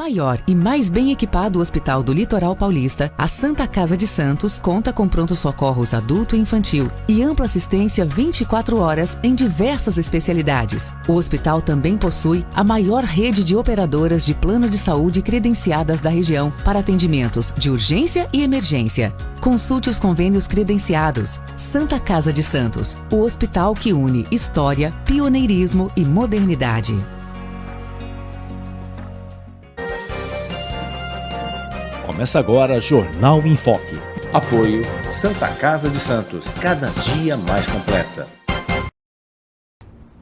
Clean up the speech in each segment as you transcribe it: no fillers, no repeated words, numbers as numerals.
Maior e mais bem equipado hospital do Litoral Paulista, a Santa Casa de Santos conta com pronto-socorros adulto e infantil e ampla assistência 24 horas em diversas especialidades. O hospital também possui a maior rede de operadoras de plano de saúde credenciadas da região para atendimentos de urgência e emergência. Consulte os convênios credenciados. Santa Casa de Santos, o hospital que une história, pioneirismo e modernidade. Começa agora Jornal em Foque. Apoio Santa Casa de Santos, cada dia mais completa.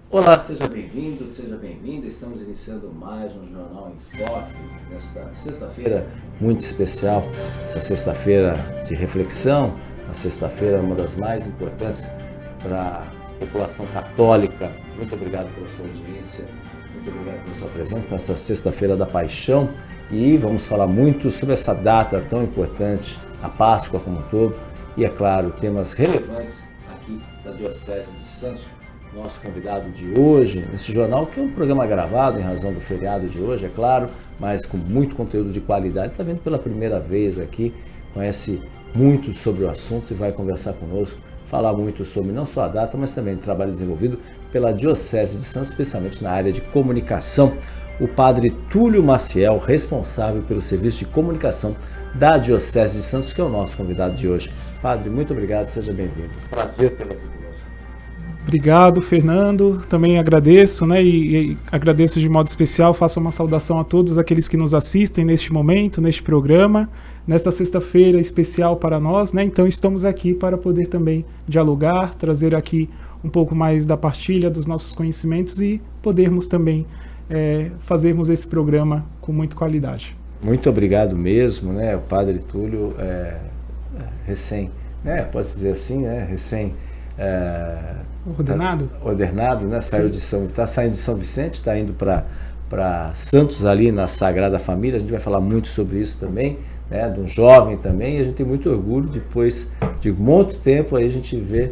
Olá, seja bem-vindo, seja bem-vinda. Estamos iniciando mais um Jornal em Foque nesta sexta-feira muito especial, essa sexta-feira de reflexão, a sexta-feira uma das mais importantes para a população católica. Muito obrigado pela sua audiência, muito obrigado pela sua presença nessa sexta-feira da Paixão. E vamos falar muito sobre essa data tão importante, a Páscoa como um todo, e, é claro, temas relevantes aqui da Diocese de Santos. Nosso convidado de hoje, nesse jornal, que é um programa gravado em razão do feriado de hoje, é claro, mas com muito conteúdo de qualidade, está vendo pela primeira vez aqui, conhece muito sobre o assunto e vai conversar conosco, falar muito sobre não só a data, mas também o trabalho desenvolvido pela Diocese de Santos, especialmente na área de comunicação. O padre Túlio Maciel, responsável pelo serviço de comunicação da Diocese de Santos, que é o nosso convidado de hoje. Padre, muito obrigado, seja bem-vindo. Prazer tê-lo aqui conosco. Obrigado, Fernando. Também agradeço, e agradeço de modo especial, faço uma saudação a todos aqueles que nos assistem neste momento, neste programa, nesta sexta-feira especial para nós, Então estamos aqui para poder também dialogar, trazer aqui um pouco mais da partilha dos nossos conhecimentos e podermos também fazermos esse programa com muita qualidade. Muito obrigado mesmo, O Padre Túlio pode dizer assim, recém ordenado, saiu está saindo de São Vicente, está indo para Santos ali na Sagrada Família. A gente vai falar muito sobre isso também, de um jovem também, e a gente tem muito orgulho depois de muito tempo aí a gente vê,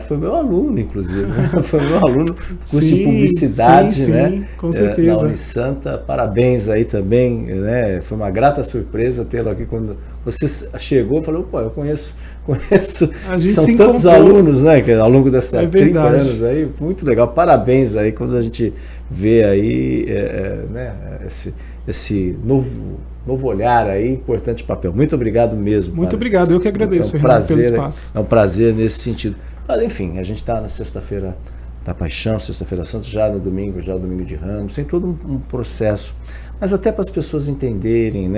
Foi meu aluno, inclusive, Foi meu aluno, curso de publicidade, sim, com certeza. Na Unisanta. Parabéns aí também, Foi uma grata surpresa tê-lo aqui quando você chegou. Falou, eu conheço. A gente são se tantos encontrou. alunos, que ao longo desses 30 anos aí, muito legal. Parabéns aí quando a gente vê aí, esse novo olhar aí, importante papel. Muito obrigado mesmo. Muito padre. obrigado, eu que agradeço, Fernando, pelo espaço. É um prazer nesse sentido. Mas, enfim, a gente está na sexta-feira da Paixão, sexta-feira santa, já o domingo de Ramos, tem todo um processo. Mas até para as pessoas entenderem,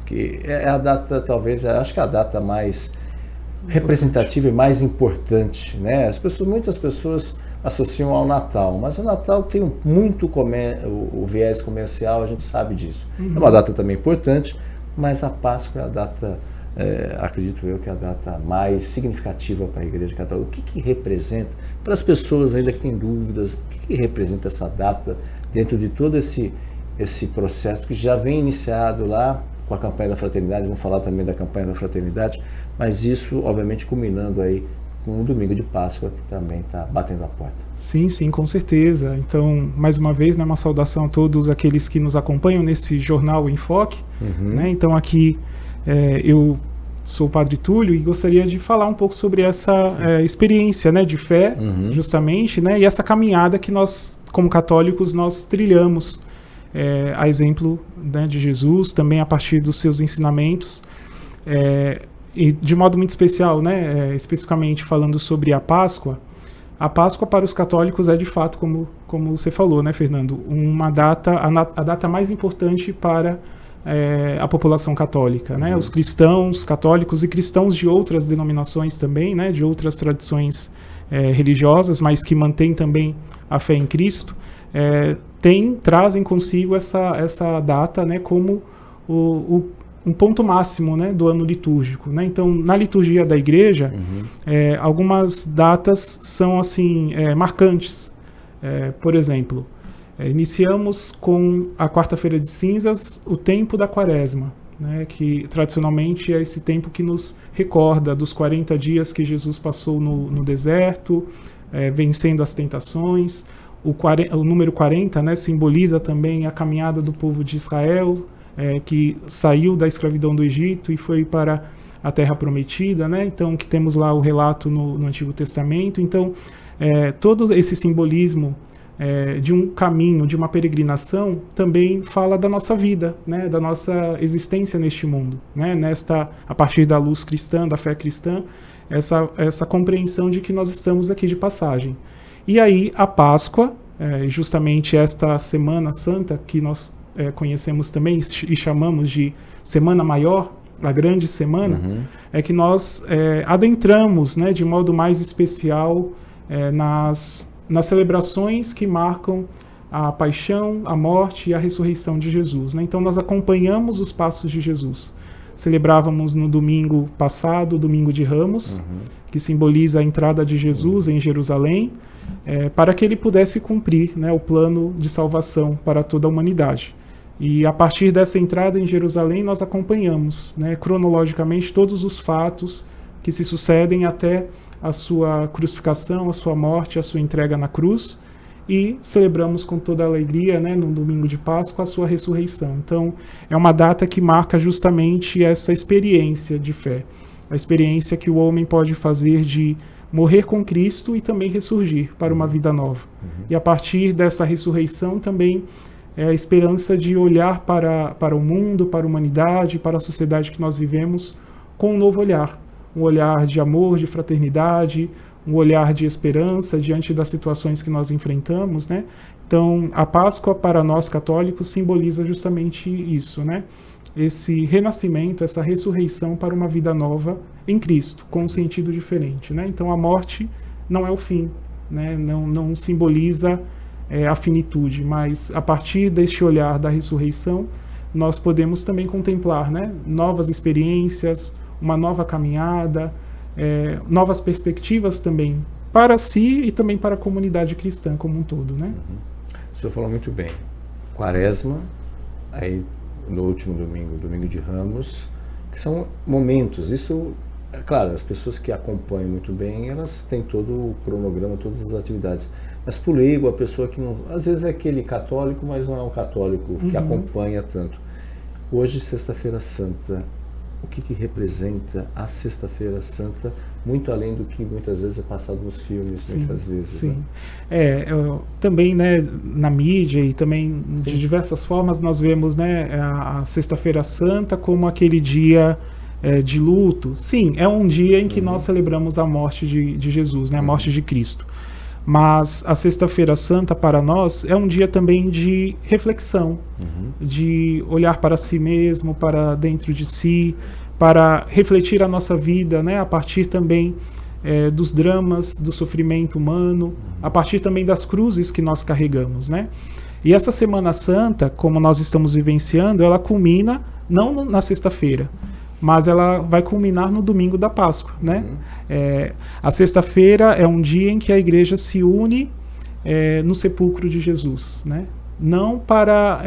que é a data, talvez, acho que é a data mais representativa e mais importante, Muitas pessoas associam ao Natal, mas o Natal tem o viés comercial, a gente sabe disso. É uma data também importante, mas a Páscoa é a data, acredito eu, que é a data mais significativa para a Igreja Católica. O que representa, para as pessoas ainda que têm dúvidas, o que representa essa data dentro de todo esse processo que já vem iniciado lá com a campanha da fraternidade? Vamos falar também da campanha da fraternidade, mas isso, obviamente, culminando aí com o domingo de Páscoa, que também está batendo a porta. Sim, com certeza. Então, mais uma vez, uma saudação a todos aqueles que nos acompanham nesse Jornal em Foque. Então, aqui eu sou o Padre Túlio e gostaria de falar um pouco sobre essa experiência de fé, justamente, e essa caminhada que nós, como católicos, nós trilhamos, a exemplo de Jesus, também a partir dos seus ensinamentos, e de modo muito especial, especificamente falando sobre a Páscoa para os católicos é de fato, como você falou, Fernando, uma data, a data mais importante para a população católica, Os cristãos católicos e cristãos de outras denominações também, de outras tradições religiosas, mas que mantêm também a fé em Cristo, trazem consigo essa data, como um ponto máximo, do ano litúrgico, Então, na liturgia da Igreja, algumas datas são assim marcantes. Por exemplo, iniciamos com a quarta-feira de cinzas, o tempo da Quaresma, que tradicionalmente é esse tempo que nos recorda dos 40 dias que Jesus passou no deserto, vencendo as tentações. o número 40, né, simboliza também a caminhada do povo de Israel, que saiu da escravidão do Egito e foi para a Terra Prometida, né? Então, que temos lá o relato no Antigo Testamento. Então, todo esse simbolismo de um caminho, de uma peregrinação, também fala da nossa vida, né? Da nossa existência neste mundo, né? A partir da luz cristã, da fé cristã, essa compreensão de que nós estamos aqui de passagem. E aí, a Páscoa, justamente esta Semana Santa, que nós conhecemos também e chamamos de Semana Maior, a grande semana, é que nós adentramos, né, de modo mais especial nas celebrações que marcam a paixão, a morte e a ressurreição de Jesus, né? Então nós acompanhamos os passos de Jesus. Celebrávamos no domingo passado, o domingo de Ramos, que simboliza a entrada de Jesus em Jerusalém, para que ele pudesse cumprir, né, o plano de salvação para toda a humanidade. E a partir dessa entrada em Jerusalém, nós acompanhamos, né, cronologicamente todos os fatos que se sucedem até a sua crucificação, a sua morte, a sua entrega na cruz, e celebramos com toda alegria, né, no domingo de Páscoa, a sua ressurreição. Então, é uma data que marca justamente essa experiência de fé, a experiência que o homem pode fazer de morrer com Cristo e também ressurgir para uma vida nova. E a partir dessa ressurreição também a esperança de olhar para o mundo, para a humanidade, para a sociedade que nós vivemos com um novo olhar. Um olhar de amor, de fraternidade, um olhar de esperança diante das situações que nós enfrentamos, né? Então, a Páscoa para nós católicos simboliza justamente isso, né? Esse renascimento, essa ressurreição para uma vida nova em Cristo, com um sentido diferente, né? Então, a morte não é o fim, né? Não simboliza a finitude, mas a partir deste olhar da ressurreição, nós podemos também contemplar, né, novas experiências, uma nova caminhada, novas perspectivas também para si e também para a comunidade cristã como um todo, né? O senhor falou muito bem. Quaresma, aí no último domingo, domingo de Ramos, que são momentos, isso, é claro, as pessoas que acompanham muito bem, elas têm todo o cronograma, todas as atividades. Mas para o leigo, a pessoa que não... Às vezes é aquele católico, mas não é um católico que acompanha tanto. Hoje, Sexta-feira Santa, o que representa a Sexta-feira Santa, muito além do que muitas vezes é passado nos filmes, sim, muitas vezes. Sim. Né? Também, né, na mídia e também de diversas formas nós vemos, né, a Sexta-feira Santa como aquele dia de luto. Sim, é um dia em que nós celebramos a morte de Jesus, né, a morte de Cristo. Mas a Sexta-feira Santa para nós é um dia também de reflexão, de olhar para si mesmo, para dentro de si, para refletir a nossa vida, né, a partir também dos dramas, do sofrimento humano, a partir também das cruzes que nós carregamos, né? E essa Semana Santa, como nós estamos vivenciando, ela culmina não na sexta-feira, mas ela vai culminar no domingo da Páscoa, né? A sexta-feira é um dia em que a igreja se une no sepulcro de Jesus, né? Não para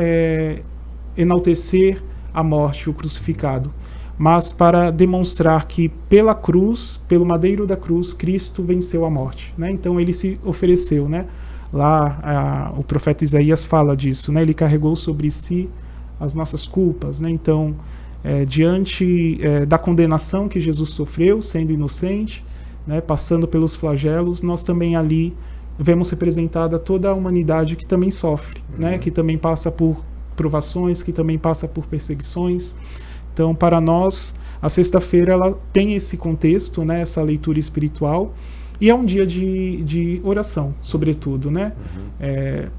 enaltecer a morte, o crucificado, mas para demonstrar que pela cruz, pelo madeiro da cruz, Cristo venceu a morte, né? Então ele se ofereceu, né? Lá o profeta Isaías fala disso, né? Ele carregou sobre si as nossas culpas, né? Então diante da condenação que Jesus sofreu, sendo inocente, né, passando pelos flagelos, nós também ali vemos representada toda a humanidade que também sofre, né, que também passa por provações, que também passa por perseguições. Então, para nós, a sexta-feira ela tem esse contexto, né, essa leitura espiritual, e é um dia de oração, sobretudo, né?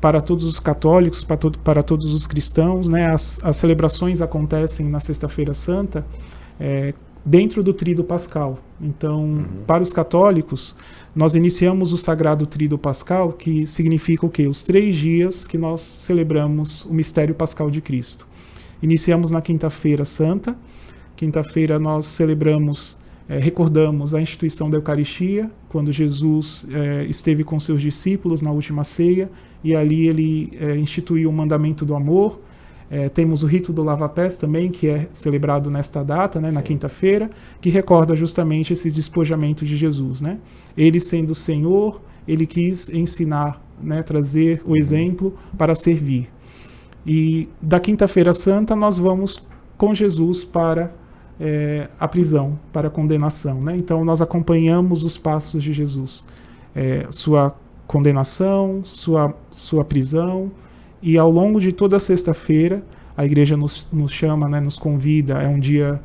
Para todos os católicos, para todos os cristãos, né? As celebrações acontecem na Sexta-feira Santa dentro do Tríduo Pascal. Então, para os católicos, nós iniciamos o Sagrado Tríduo Pascal, que significa o quê? Os 3 dias que nós celebramos o Mistério Pascal de Cristo. Iniciamos na Quinta-feira Santa. Quinta-feira nós celebramos... recordamos a instituição da Eucaristia, quando Jesus esteve com seus discípulos na última ceia, e ali ele instituiu o mandamento do amor, Temos o rito do lava-pés também, que é celebrado nesta data, né, na quinta-feira, que recorda justamente esse despojamento de Jesus, né? Ele sendo o Senhor, ele quis ensinar, né, trazer o exemplo para servir. E da quinta-feira santa nós vamos com Jesus para a prisão, para a condenação, né? Então nós acompanhamos os passos de Jesus, sua condenação, sua prisão, e ao longo de toda a sexta-feira a igreja nos chama, né, nos convida, é um dia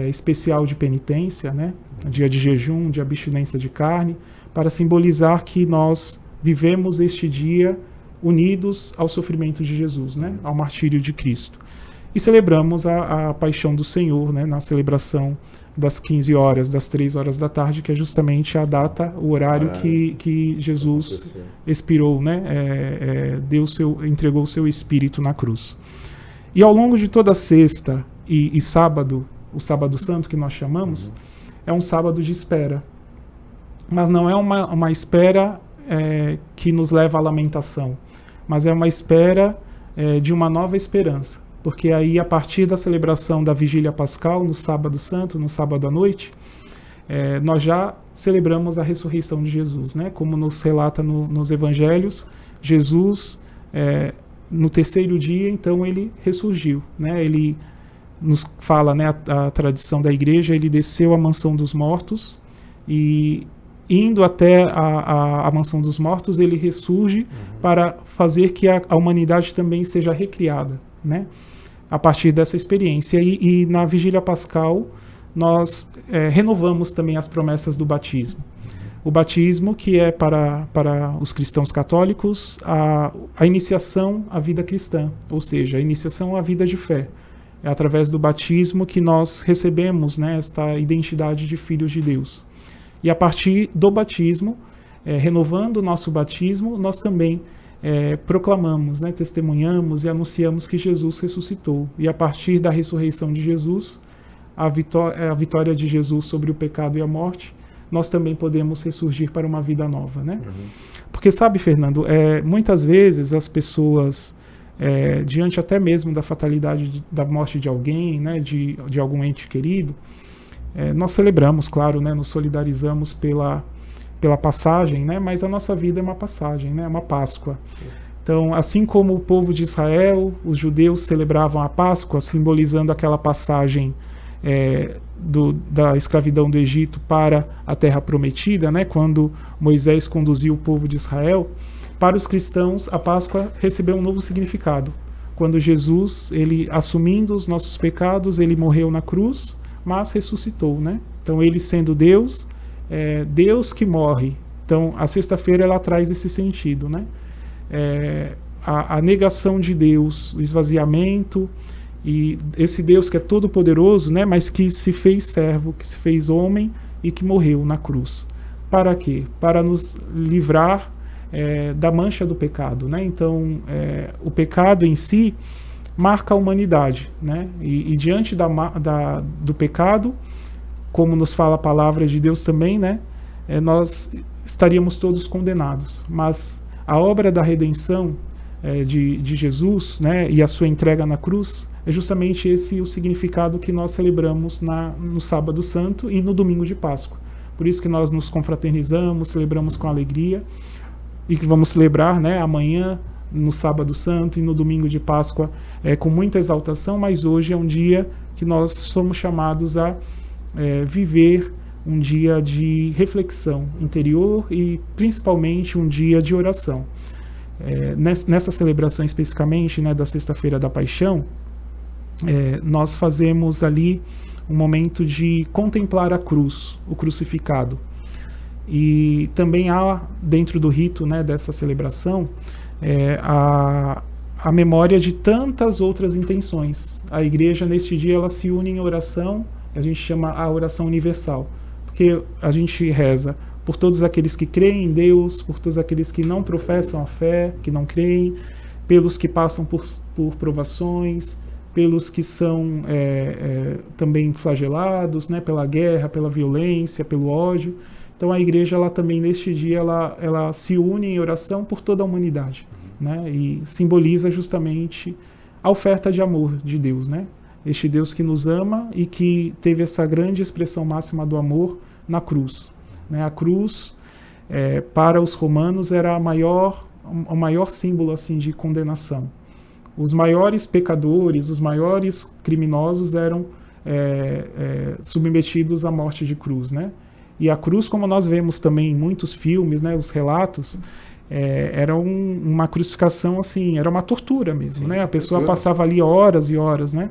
especial de penitência, né? Um dia de jejum, de abstinência de carne, para simbolizar que nós vivemos este dia unidos ao sofrimento de Jesus, né? Ao martírio de Cristo. E celebramos a paixão do Senhor, né? Na celebração das 15 horas, das 3 horas da tarde, que é justamente a data, o horário que Jesus expirou, né? Entregou o seu espírito na cruz. E ao longo de toda a sexta e sábado, o sábado santo que nós chamamos, é um sábado de espera. Mas não é uma espera que nos leva à lamentação, mas é uma espera de uma nova esperança. Porque aí, a partir da celebração da Vigília Pascal, no sábado santo, no sábado à noite, nós já celebramos a ressurreição de Jesus, né? Como nos relata nos evangelhos, Jesus, no terceiro dia, então, ele ressurgiu, né? Ele nos fala, né, a tradição da igreja, ele desceu à mansão dos mortos e, indo até a mansão dos mortos, ele ressurge para fazer que a humanidade também seja recriada, né? A partir dessa experiência. E na Vigília Pascal nós renovamos também as promessas do batismo. O batismo, que é para os cristãos católicos a iniciação à vida cristã, ou seja, a iniciação à vida de fé. É através do batismo que nós recebemos, né, esta identidade de filhos de Deus. E a partir do batismo, renovando o nosso batismo, nós também proclamamos, né, testemunhamos e anunciamos que Jesus ressuscitou. E a partir da ressurreição de Jesus, a vitória de Jesus sobre o pecado e a morte, nós também podemos ressurgir para uma vida nova, né? Porque sabe, Fernando, muitas vezes as pessoas, diante até mesmo da fatalidade da morte de alguém, né, de algum ente querido, nós celebramos, claro, né, nos solidarizamos pela passagem, né? Mas a nossa vida é uma passagem, né? É uma Páscoa. Então, assim como o povo de Israel, os judeus celebravam a Páscoa, simbolizando aquela passagem da escravidão do Egito para a Terra Prometida, né? Quando Moisés conduziu o povo de Israel, para os cristãos a Páscoa recebeu um novo significado. Quando Jesus, ele assumindo os nossos pecados, ele morreu na cruz, mas ressuscitou, né? Então, ele sendo Deus, Deus que morre. Então a sexta-feira ela traz esse sentido, né? A negação de Deus, o esvaziamento, e esse Deus que é todo poderoso, né? Mas que se fez servo, que se fez homem e que morreu na cruz. Para quê? Para nos livrar da mancha do pecado, né? Então o pecado em si marca a humanidade, né? E diante do pecado, como nos fala a palavra de Deus também, né? Nós estaríamos todos condenados. Mas a obra da redenção de Jesus, né? E a sua entrega na cruz, é justamente esse o significado que nós celebramos no Sábado Santo e no Domingo de Páscoa. Por isso que nós nos confraternizamos, celebramos com alegria, e que vamos celebrar, né, amanhã, no Sábado Santo e no Domingo de Páscoa, com muita exaltação, mas hoje é um dia que nós somos chamados a viver um dia de reflexão interior e principalmente um dia de oração. Nessa celebração especificamente, né, da Sexta-feira da Paixão, nós fazemos ali um momento de contemplar a cruz, o crucificado. E também há, dentro do rito, né, dessa celebração, a memória de tantas outras intenções. A igreja, neste dia, ela se une em oração, a gente chama a oração universal, porque a gente reza por todos aqueles que creem em Deus, por todos aqueles que não professam a fé, que não creem, pelos que passam por provações, pelos que são também flagelados, né, pela guerra, pela violência, pelo ódio. Então a igreja, ela também neste dia, ela se une em oração por toda a humanidade, né, e simboliza justamente a oferta de amor de Deus, né? Este Deus que nos ama e que teve essa grande expressão máxima do amor na cruz, né? A cruz, para os romanos, era o maior símbolo assim, de condenação. Os maiores pecadores, os maiores criminosos eram submetidos à morte de cruz, né? E a cruz, como nós vemos também em muitos filmes, né, os relatos, era uma crucificação assim, era uma tortura mesmo, né? A pessoa passava ali horas e horas, né?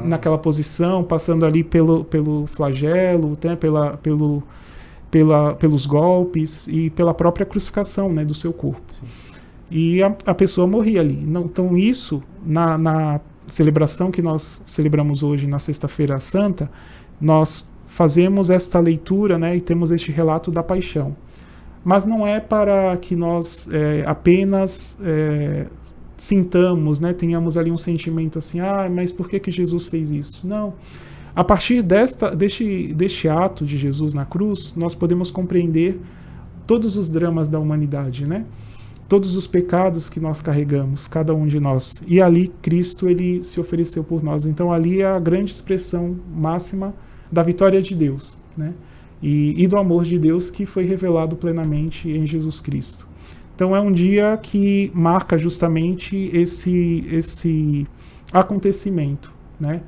Naquela posição, passando ali pelo flagelo, né? Pelos golpes e pela própria crucificação, né, do seu corpo. Sim. E a pessoa morria ali. Então isso, na celebração que nós celebramos hoje, na Sexta-feira Santa, nós fazemos esta leitura, né, e temos este relato da paixão. Mas não é para que nós apenas sintamos, né, tenhamos ali um sentimento assim, mas por que Jesus fez isso? Não. A partir deste ato de Jesus na cruz, nós podemos compreender todos os dramas da humanidade, né? Todos os pecados que nós carregamos, cada um de nós. E ali Cristo, ele se ofereceu por nós. Então ali é a grande expressão máxima da vitória de Deus, né? E do amor de Deus que foi revelado plenamente em Jesus Cristo. Então é um dia que marca justamente esse acontecimento, né?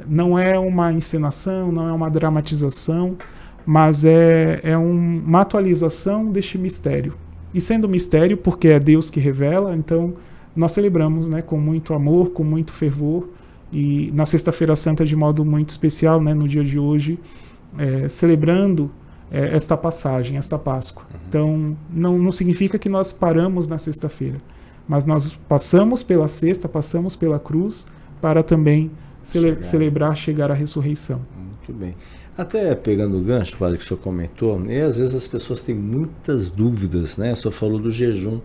Não é uma encenação, não é uma dramatização, mas é uma atualização deste mistério. E sendo mistério, porque é Deus que revela, então nós celebramos, né, com muito amor, com muito fervor, e na Sexta-feira Santa de modo muito especial, né, no dia de hoje, celebrando esta passagem, esta Páscoa. Então não significa que nós paramos na sexta-feira, mas nós passamos pela sexta, passamos pela cruz, para também chegar à ressurreição. Muito bem. Até pegando o gancho, padre, que o senhor comentou, e às vezes as pessoas têm muitas dúvidas, né? O senhor falou do jejum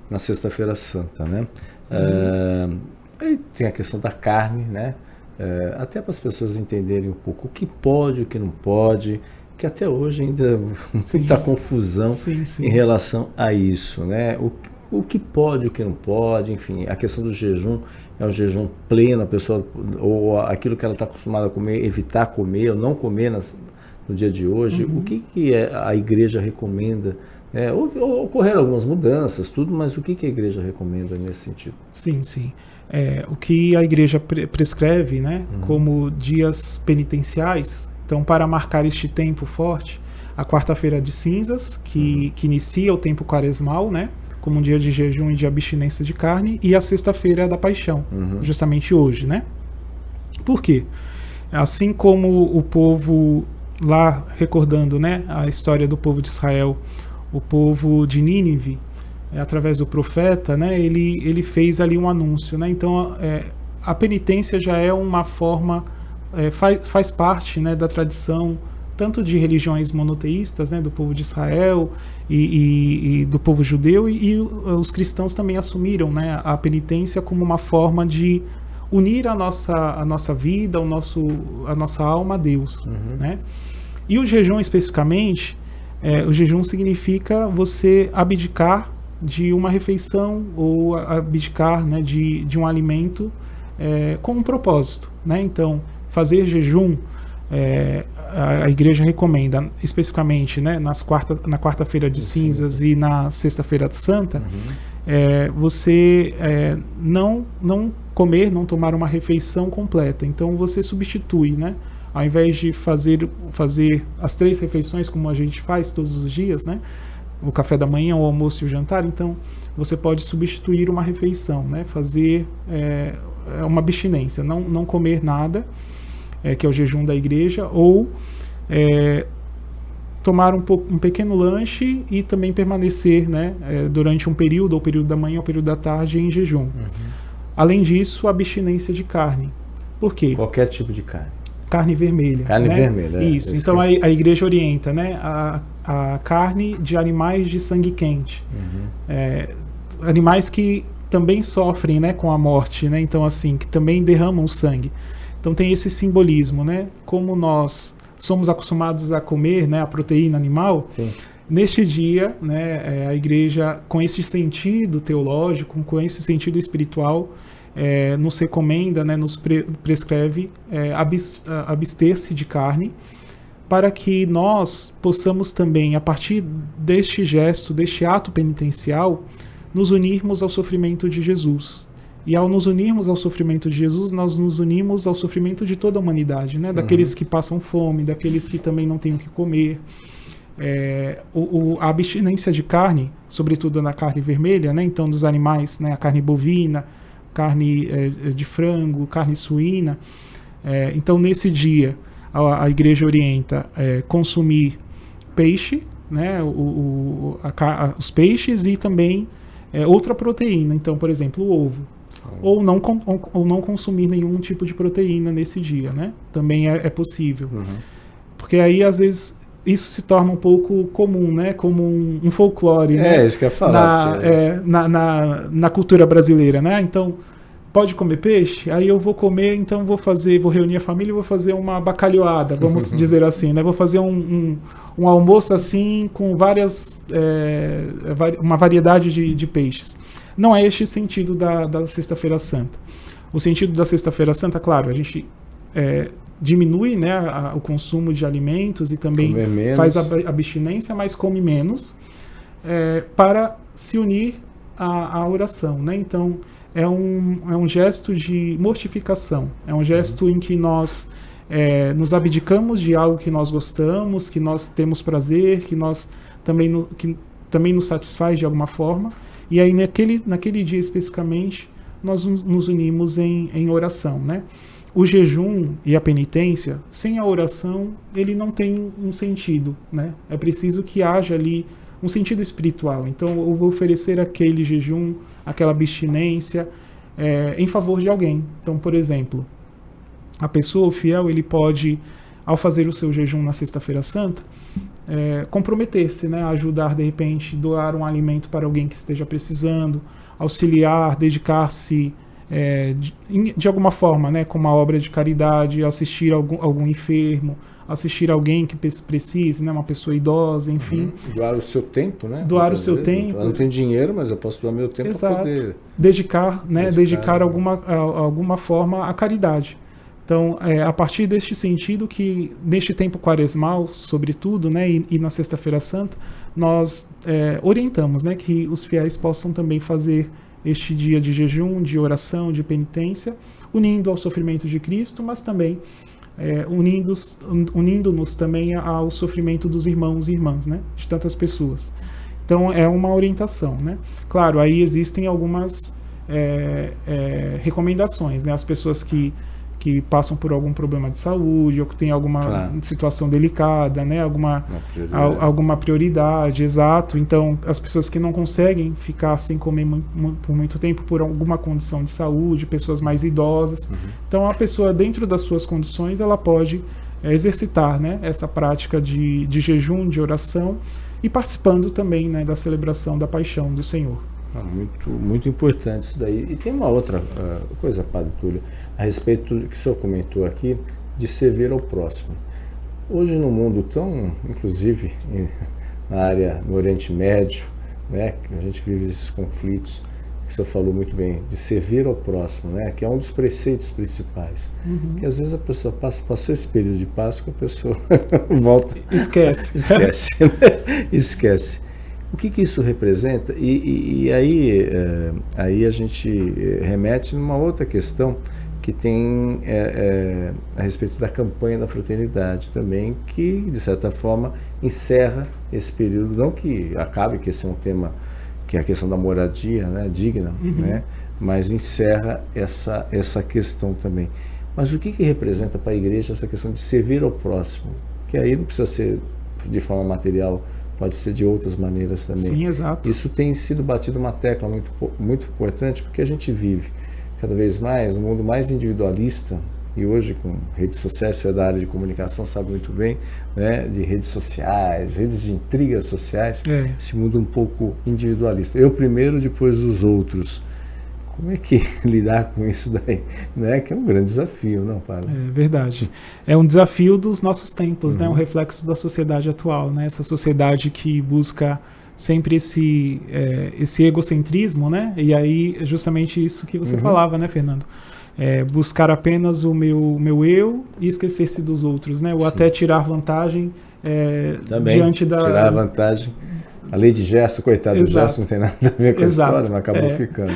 na Sexta-feira Santa, né? Aí tem a questão da carne, né? Até para as pessoas entenderem um pouco o que pode, o que não pode, que até hoje ainda muita confusão em relação a isso, né? O que pode, o que não pode, enfim, a questão do jejum é um jejum pleno, a pessoa, ou aquilo que ela está acostumada a comer, evitar comer ou não comer no dia de hoje. O que a igreja recomenda? Ocorreram algumas mudanças, tudo, mas o que a igreja recomenda nesse sentido? Sim. O que a igreja prescreve, né, como dias penitenciais, então para marcar este tempo forte, a quarta-feira de cinzas, que inicia o tempo quaresmal, né, como um dia de jejum e de abstinência de carne, e a sexta-feira da paixão, justamente hoje, né? Por quê? Assim como o povo lá, recordando, né, a história do povo de Israel, o povo de Nínive, através do profeta, né, ele fez ali um anúncio, né? Então a penitência já é uma forma, faz parte, né, da tradição tanto de religiões monoteístas, né, do povo de Israel e do povo judeu, e os cristãos também assumiram, né, a penitência como uma forma de unir a nossa vida, a nossa alma a Deus, né? E o jejum especificamente, o jejum significa você abdicar de uma refeição ou abdicar, né, de um alimento com um propósito, né? Então, fazer jejum, a igreja recomenda especificamente, né, na quarta-feira de cinzas e na sexta-feira santa, você não comer, não tomar uma refeição completa. Então você substitui, né? Ao invés de fazer as 3 refeições como a gente faz todos os dias, né? O café da manhã, o almoço e o jantar, então você pode substituir uma refeição, né? Fazer uma abstinência, não comer nada, que é o jejum da igreja, ou tomar um pequeno lanche e também permanecer, né, durante um período, ou período da manhã ou período da tarde, em jejum. Além disso, abstinência de carne. Por quê? Qualquer tipo de carne. Carne vermelha. Carne vermelha. Isso. Então a igreja orienta, né, a carne de animais de sangue quente. Animais que também sofrem, né, com a morte, né? Então assim, que também derramam sangue. Então tem esse simbolismo, né? Como nós somos acostumados a comer, né, a proteína animal, neste dia, né, a igreja, com esse sentido teológico, com esse sentido espiritual, nos recomenda, né, nos prescreve abster-se de carne, para que nós possamos também, a partir deste gesto, deste ato penitencial, nos unirmos ao sofrimento de Jesus. E ao nos unirmos ao sofrimento de Jesus, nós nos unimos ao sofrimento de toda a humanidade, né? Daqueles que passam fome, daqueles que também não têm o que comer. A abstinência de carne, sobretudo na carne vermelha, né? Então dos animais, né? A carne bovina, carne de frango, carne suína. Então nesse dia a igreja orienta consumir peixe, né? Os peixes e também outra proteína. Então, por exemplo, o ovo. Ou não consumir nenhum tipo de proteína nesse dia, né? Também é possível. Porque aí, às vezes, isso se torna um pouco comum, né? Como um folclore, né? Isso que eu ia falar. Na cultura brasileira, né? Então, pode comer peixe? Aí eu vou comer, então vou reunir a família e vou fazer uma bacalhoada, vamos dizer assim, né? Vou fazer um almoço assim com uma variedade de peixes. Não é este o sentido da Sexta-feira Santa. O sentido da Sexta-feira Santa, claro, a gente diminui, né, o consumo de alimentos e também faz a abstinência, mas come menos, para se unir à oração, né? Então, é um gesto de mortificação, é um gesto em que nós nos abdicamos de algo que nós gostamos, que nós temos prazer, que também nos satisfaz de alguma forma. E aí, naquele dia especificamente, nós nos unimos em oração, né? O jejum e a penitência, sem a oração, ele não tem um sentido, né? É preciso que haja ali um sentido espiritual. Então, eu vou oferecer aquele jejum, aquela abstinência, em favor de alguém. Então, por exemplo, a pessoa, o fiel, ele pode, ao fazer o seu jejum na Sexta-feira Santa, comprometer-se, né, a ajudar, de repente, doar um alimento para alguém que esteja precisando, auxiliar, dedicar-se de alguma forma, né, com uma obra de caridade, assistir algum enfermo, assistir alguém que precise, né, uma pessoa idosa, enfim. Doar o seu tempo, né? Doar o seu tempo. Eu não tenho dinheiro, mas eu posso doar meu tempo para poder... Dedicar alguma forma à caridade. Então, a partir deste sentido que, neste tempo quaresmal, sobretudo, né, e na Sexta-feira Santa, nós orientamos, né, que os fiéis possam também fazer este dia de jejum, de oração, de penitência, unindo ao sofrimento de Cristo, mas também unindo-nos também ao sofrimento dos irmãos e irmãs, né, de tantas pessoas. Então, é uma orientação, né? Claro, aí existem algumas recomendações, né? As pessoas que passam por algum problema de saúde ou que tem alguma situação delicada, né? Alguma prioridade, exato. Então, as pessoas que não conseguem ficar sem comer por muito tempo por alguma condição de saúde, pessoas mais idosas. Então, a pessoa, dentro das suas condições, ela pode exercitar, né, essa prática de jejum, de oração e participando também, né, da celebração da paixão do Senhor. Muito, muito importante isso daí. E tem uma outra coisa, Padre Túlio, a respeito do que o senhor comentou aqui, de servir ao próximo. Hoje no mundo tão, inclusive no Oriente Médio, né, que a gente vive esses conflitos, que o senhor falou muito bem, de servir ao próximo, né, que é um dos preceitos principais. Que às vezes a pessoa passou esse período de Páscoa, a pessoa volta... Esquece. Esquece. O que isso representa? E aí a gente remete numa outra questão que tem a respeito da campanha da fraternidade também, que de certa forma encerra esse período, não que acabe, que esse é um tema que é a questão da moradia, né, digna, né, mas encerra essa questão também. Mas o que representa para a igreja essa questão de servir ao próximo? Que aí não precisa ser de forma material, pode ser de outras maneiras também. Sim, exato. Isso tem sido batido uma tecla muito importante, porque a gente vive cada vez mais um mundo mais individualista, e hoje com redes sociais, você é da área de comunicação, sabe muito bem, né, de redes sociais, redes de intrigas sociais, esse mundo um pouco individualista. Eu primeiro, depois os outros. Como é que lidar com isso daí? Né? Que é um grande desafio, não, Padre? É verdade. É um desafio dos nossos tempos, né? Um reflexo da sociedade atual, né? Essa sociedade que busca sempre esse egocentrismo, né? E aí é justamente isso que você falava, né, Fernando? Buscar apenas o meu eu e esquecer-se dos outros, né? Ou até tirar vantagem também, diante da... tirar vantagem. A lei de Gerson, coitado do Gerson, não tem nada a ver com a história, mas acabou ficando.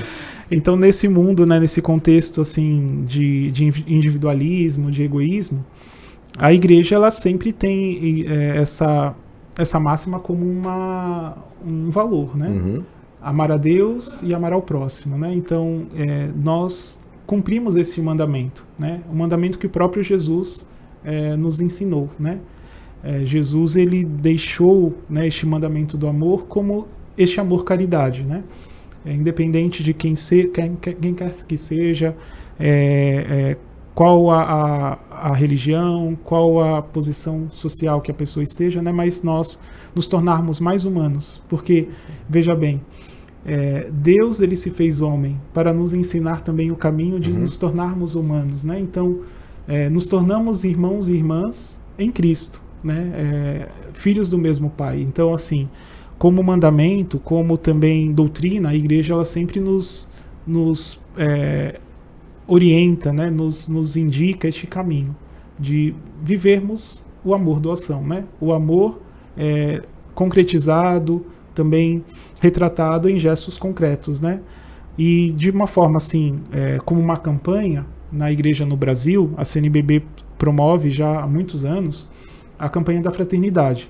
Então, nesse mundo, né, nesse contexto assim, de individualismo, de egoísmo, a igreja ela sempre tem essa máxima como um valor, né? Amar a Deus e amar ao próximo, né? Então, nós cumprimos esse mandamento, né? O mandamento que o próprio Jesus nos ensinou, né? Jesus ele deixou, né, este mandamento do amor como este amor caridade, né? Independente de quem quer que seja, qual a religião, qual a posição social que a pessoa esteja, né? Mas nós nos tornarmos mais humanos, porque veja bem, Deus ele se fez homem para nos ensinar também o caminho de nos tornarmos humanos, né? Então nos tornamos irmãos e irmãs em Cristo, né? Filhos do mesmo Pai. Então assim, como mandamento, como também doutrina, a igreja ela sempre nos orienta, né? nos indica este caminho de vivermos o amor doação, né? O amor concretizado, também retratado em gestos concretos, né? E de uma forma assim, como uma campanha na igreja no Brasil, a CNBB promove já há muitos anos a campanha da fraternidade,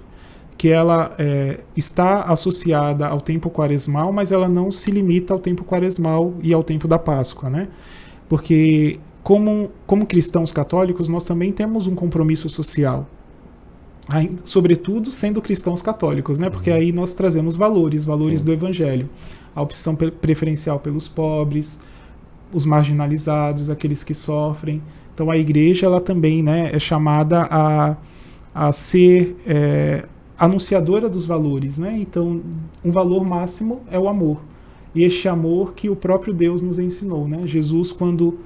que ela está associada ao tempo quaresmal, mas ela não se limita ao tempo quaresmal e ao tempo da Páscoa, né? Porque como cristãos católicos nós também temos um compromisso social, sobretudo sendo cristãos católicos, né? Porque aí nós trazemos valores do Evangelho, a opção preferencial pelos pobres, os marginalizados, aqueles que sofrem. Então a igreja ela também, né, é chamada a ser anunciadora dos valores, né? Então um valor máximo é o amor, e este amor que o próprio Deus nos ensinou, né? Jesus, quando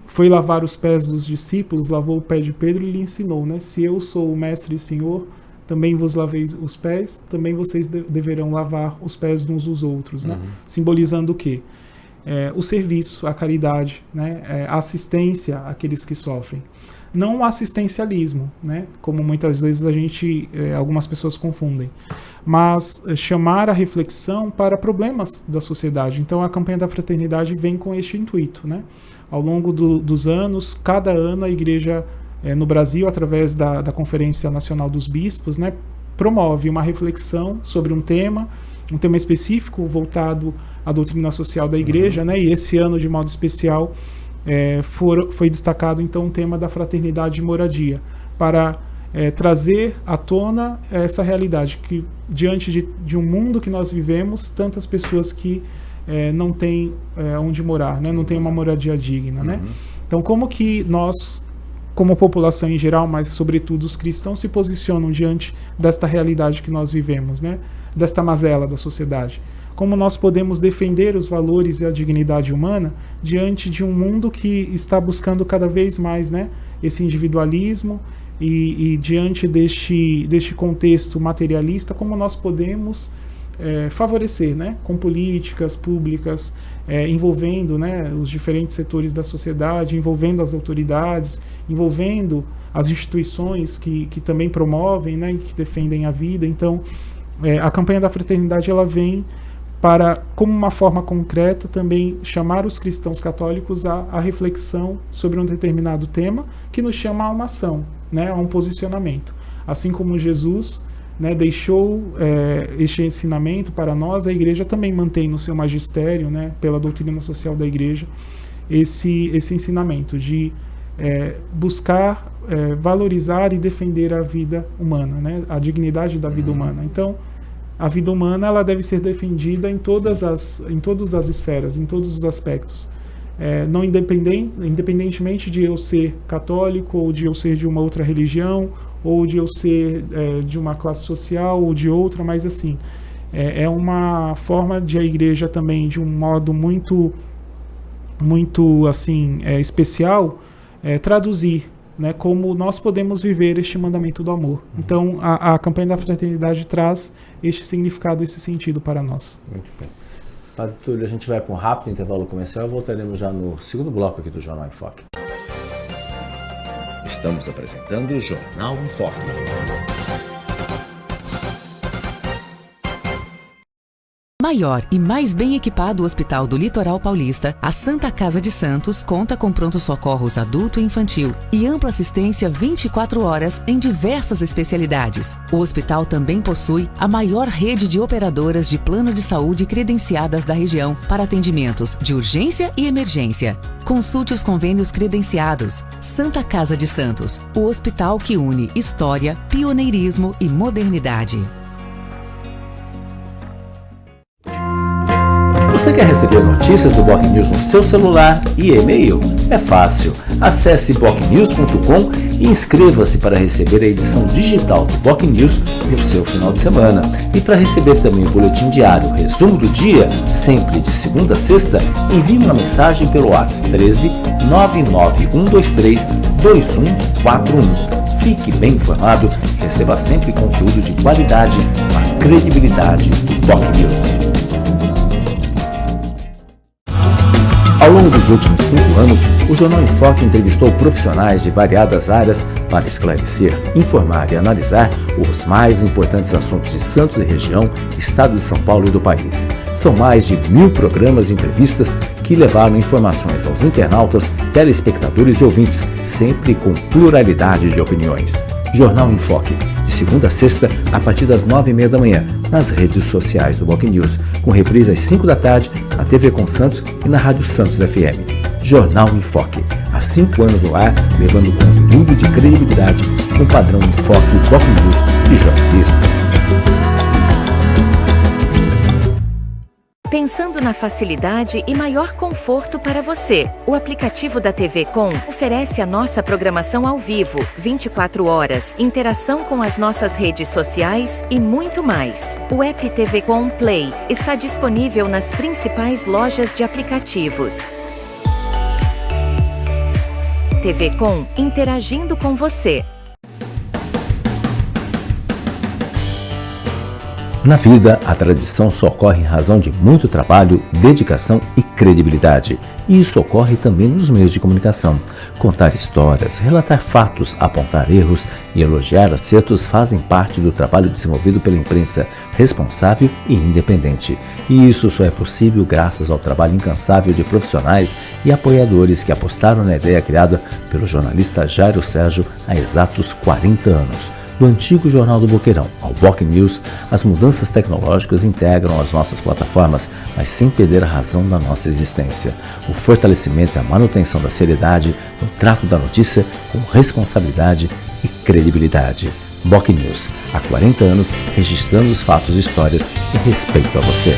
foi lavar os pés dos discípulos, lavou o pé de Pedro e lhe ensinou, né? Se eu sou o mestre e senhor, também vos lavei os pés, também vocês deverão lavar os pés uns dos outros, né? Simbolizando o quê? O serviço, a caridade, né? A assistência àqueles que sofrem. Não o assistencialismo, né? Como muitas vezes algumas pessoas confundem, mas chamar a reflexão para problemas da sociedade. Então a campanha da fraternidade vem com este intuito, né? Ao longo dos anos, cada ano a igreja no Brasil, através da Conferência Nacional dos Bispos, né, promove uma reflexão sobre um tema específico voltado à doutrina social da igreja, né? E esse ano, de modo especial, foi destacado então o tema da fraternidade e moradia, para trazer à tona essa realidade que, diante de um mundo que nós vivemos, tantas pessoas que não têm onde morar, né? Não têm uma moradia digna, né? Então como que nós, como população em geral, mas sobretudo os cristãos, se posicionam diante desta realidade que nós vivemos, né? Desta mazela da sociedade? Como nós podemos defender os valores e a dignidade humana diante de um mundo que está buscando cada vez mais, né, esse individualismo e diante deste contexto materialista, como nós podemos favorecer, né, com políticas públicas envolvendo, né, os diferentes setores da sociedade, envolvendo as autoridades, envolvendo as instituições que também promovem, né, e que defendem a vida. Então, a campanha da fraternidade ela vem para, como uma forma concreta, também chamar os cristãos católicos à reflexão sobre um determinado tema, que nos chama a uma ação, né, a um posicionamento. Assim como Jesus, né, deixou este ensinamento para nós, a igreja também mantém no seu magistério, né, pela doutrina social da igreja, esse ensinamento de buscar valorizar e defender a vida humana, né, a dignidade da vida humana. Então, a vida humana ela deve ser defendida em todas as esferas, em todos os aspectos. Não independentemente de eu ser católico, ou de eu ser de uma outra religião, ou de eu ser de uma classe social ou de outra, mas assim, é uma forma de a igreja também, de um modo muito assim, especial, traduzir, né, como nós podemos viver este mandamento do amor. Então, a campanha da fraternidade traz este significado, esse sentido para nós. Muito bem. Padre Túlio, a gente vai para um rápido intervalo comercial e voltaremos já no segundo bloco aqui do Jornal em Foque. Estamos apresentando o Jornal em Foque. Maior e mais bem equipado Hospital do Litoral Paulista, a Santa Casa de Santos conta com pronto-socorros adulto e infantil e ampla assistência 24 horas em diversas especialidades. O hospital também possui a maior rede de operadoras de plano de saúde credenciadas da região para atendimentos de urgência e emergência. Consulte os convênios credenciados. Santa Casa de Santos, o hospital que une história, pioneirismo e modernidade. Você quer receber notícias do Boc News no seu celular e e-mail? É fácil. Acesse bocnews.com e inscreva-se para receber a edição digital do Boc News no seu final de semana. E para receber também o boletim diário, resumo do dia, sempre de segunda a sexta, envie uma mensagem pelo WhatsApp 13 99123 2141. Fique bem informado, receba sempre conteúdo de qualidade com a credibilidade do Boc News. Ao longo dos últimos 5 anos, o Jornal em Foque entrevistou profissionais de variadas áreas para esclarecer, informar e analisar os mais importantes assuntos de Santos e região, estado de São Paulo e do país. São mais de 1000 programas e entrevistas que levaram informações aos internautas, telespectadores e ouvintes, sempre com pluralidade de opiniões. Jornal em Foque, de segunda a sexta, a partir das 9h30 da manhã, nas redes sociais do Boc News, com reprise às 5 da tarde, na TV Com Santos e na Rádio Santos FM. Jornal em Foque, há 5 anos no ar, levando conteúdo de credibilidade com padrão em Foque e Boc News de jornalismo. Pensando na facilidade e maior conforto para você, o aplicativo da TV Com oferece a nossa programação ao vivo, 24 horas, interação com as nossas redes sociais e muito mais. O app TV Com Play está disponível nas principais lojas de aplicativos. TV Com, interagindo com você. Na vida, a tradição só ocorre em razão de muito trabalho, dedicação e credibilidade. E isso ocorre também nos meios de comunicação. Contar histórias, relatar fatos, apontar erros e elogiar acertos fazem parte do trabalho desenvolvido pela imprensa responsável e independente. E isso só é possível graças ao trabalho incansável de profissionais e apoiadores que apostaram na ideia criada pelo jornalista Jairo Sérgio há exatos 40 anos. Do antigo Jornal do Boqueirão ao Boc News, as mudanças tecnológicas integram as nossas plataformas, mas sem perder a razão da nossa existência. O fortalecimento e a manutenção da seriedade no trato da notícia com responsabilidade e credibilidade. Boc News, há 40 anos, registrando os fatos e histórias em respeito a você.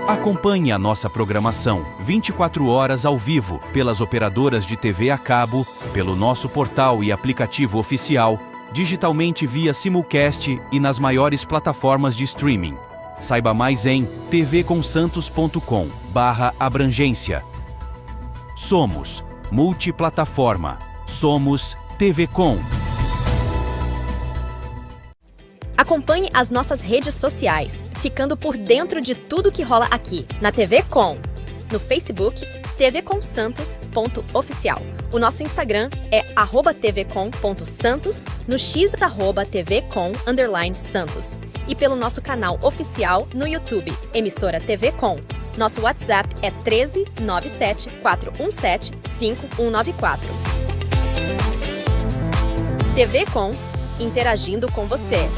Acompanhe a nossa programação 24 horas ao vivo pelas operadoras de TV a cabo, pelo nosso portal e aplicativo oficial, digitalmente via simulcast e nas maiores plataformas de streaming. Saiba mais em tvconsantos.com/abrangência. Somos multiplataforma. Somos TV Com. Acompanhe as nossas redes sociais, ficando por dentro de tudo que rola aqui, na TV Com. No Facebook, tvconsantos.oficial. O nosso Instagram é @tvcom.santos, no X @tvcom_santos. E pelo nosso canal oficial no YouTube, emissora TV Com. Nosso WhatsApp é 13 97 417 5194. TV Com, interagindo com você.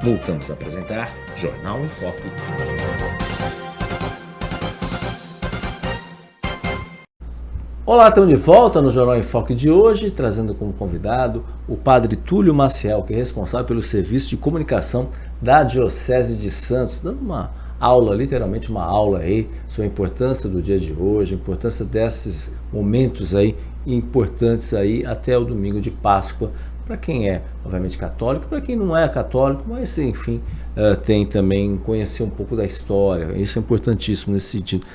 Voltamos a apresentar Jornal em Foque. Olá, estamos de volta no Jornal em Foque de hoje, trazendo como convidado o Padre Túlio Maciel, que é responsável pelo serviço de comunicação da Diocese de Santos, dando uma aula, literalmente uma aula aí, sobre a importância do dia de hoje, a importância desses momentos aí, importantes aí até o domingo de Páscoa, para quem é, obviamente, católico, para quem não é católico, mas enfim, tem também conhecer um pouco da história, isso é importantíssimo nesse sentido.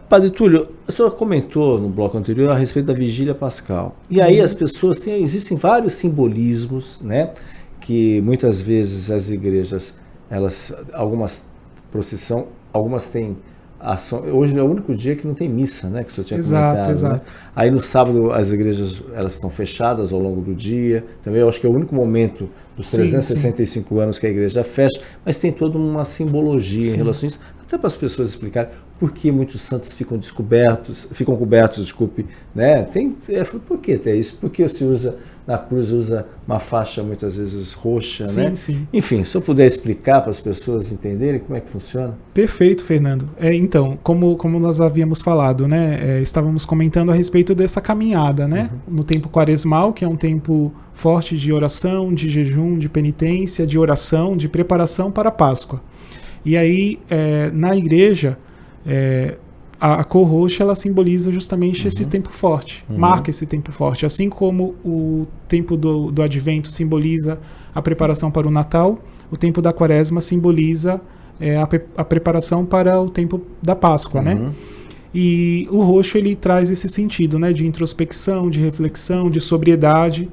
Padre Túlio, a senhora comentou no bloco anterior a respeito da Vigília Pascal, e aí as pessoas existem vários simbolismos, né, que muitas vezes as igrejas, algumas procissão, algumas têm ação. Hoje é o único dia que não tem missa, né? Que o senhor tinha comentado. Exato. Né? Aí no sábado as igrejas elas estão fechadas ao longo do dia. Também eu acho que é o único momento dos 365 anos que a igreja fecha, mas tem toda uma simbologia em relação a isso, até para as pessoas explicarem por que muitos santos ficam cobertos, né? Por que até isso? Porque se usa na cruz, usa uma faixa muitas vezes roxa, né? Sim. Enfim, se eu puder explicar para as pessoas entenderem como é que funciona. Perfeito, Fernando. Então, como nós havíamos falado, né? Estávamos comentando a respeito dessa caminhada, né? No tempo quaresmal, que é um tempo forte de oração, de jejum, de penitência, de oração, de preparação para a Páscoa. E aí, na igreja, a cor roxa ela simboliza justamente esse tempo forte, marca esse tempo forte, assim como o tempo do Advento simboliza a preparação para o Natal, o tempo da Quaresma simboliza a preparação para o tempo da Páscoa, né? E o roxo ele traz esse sentido, né, de introspecção, de reflexão, de sobriedade.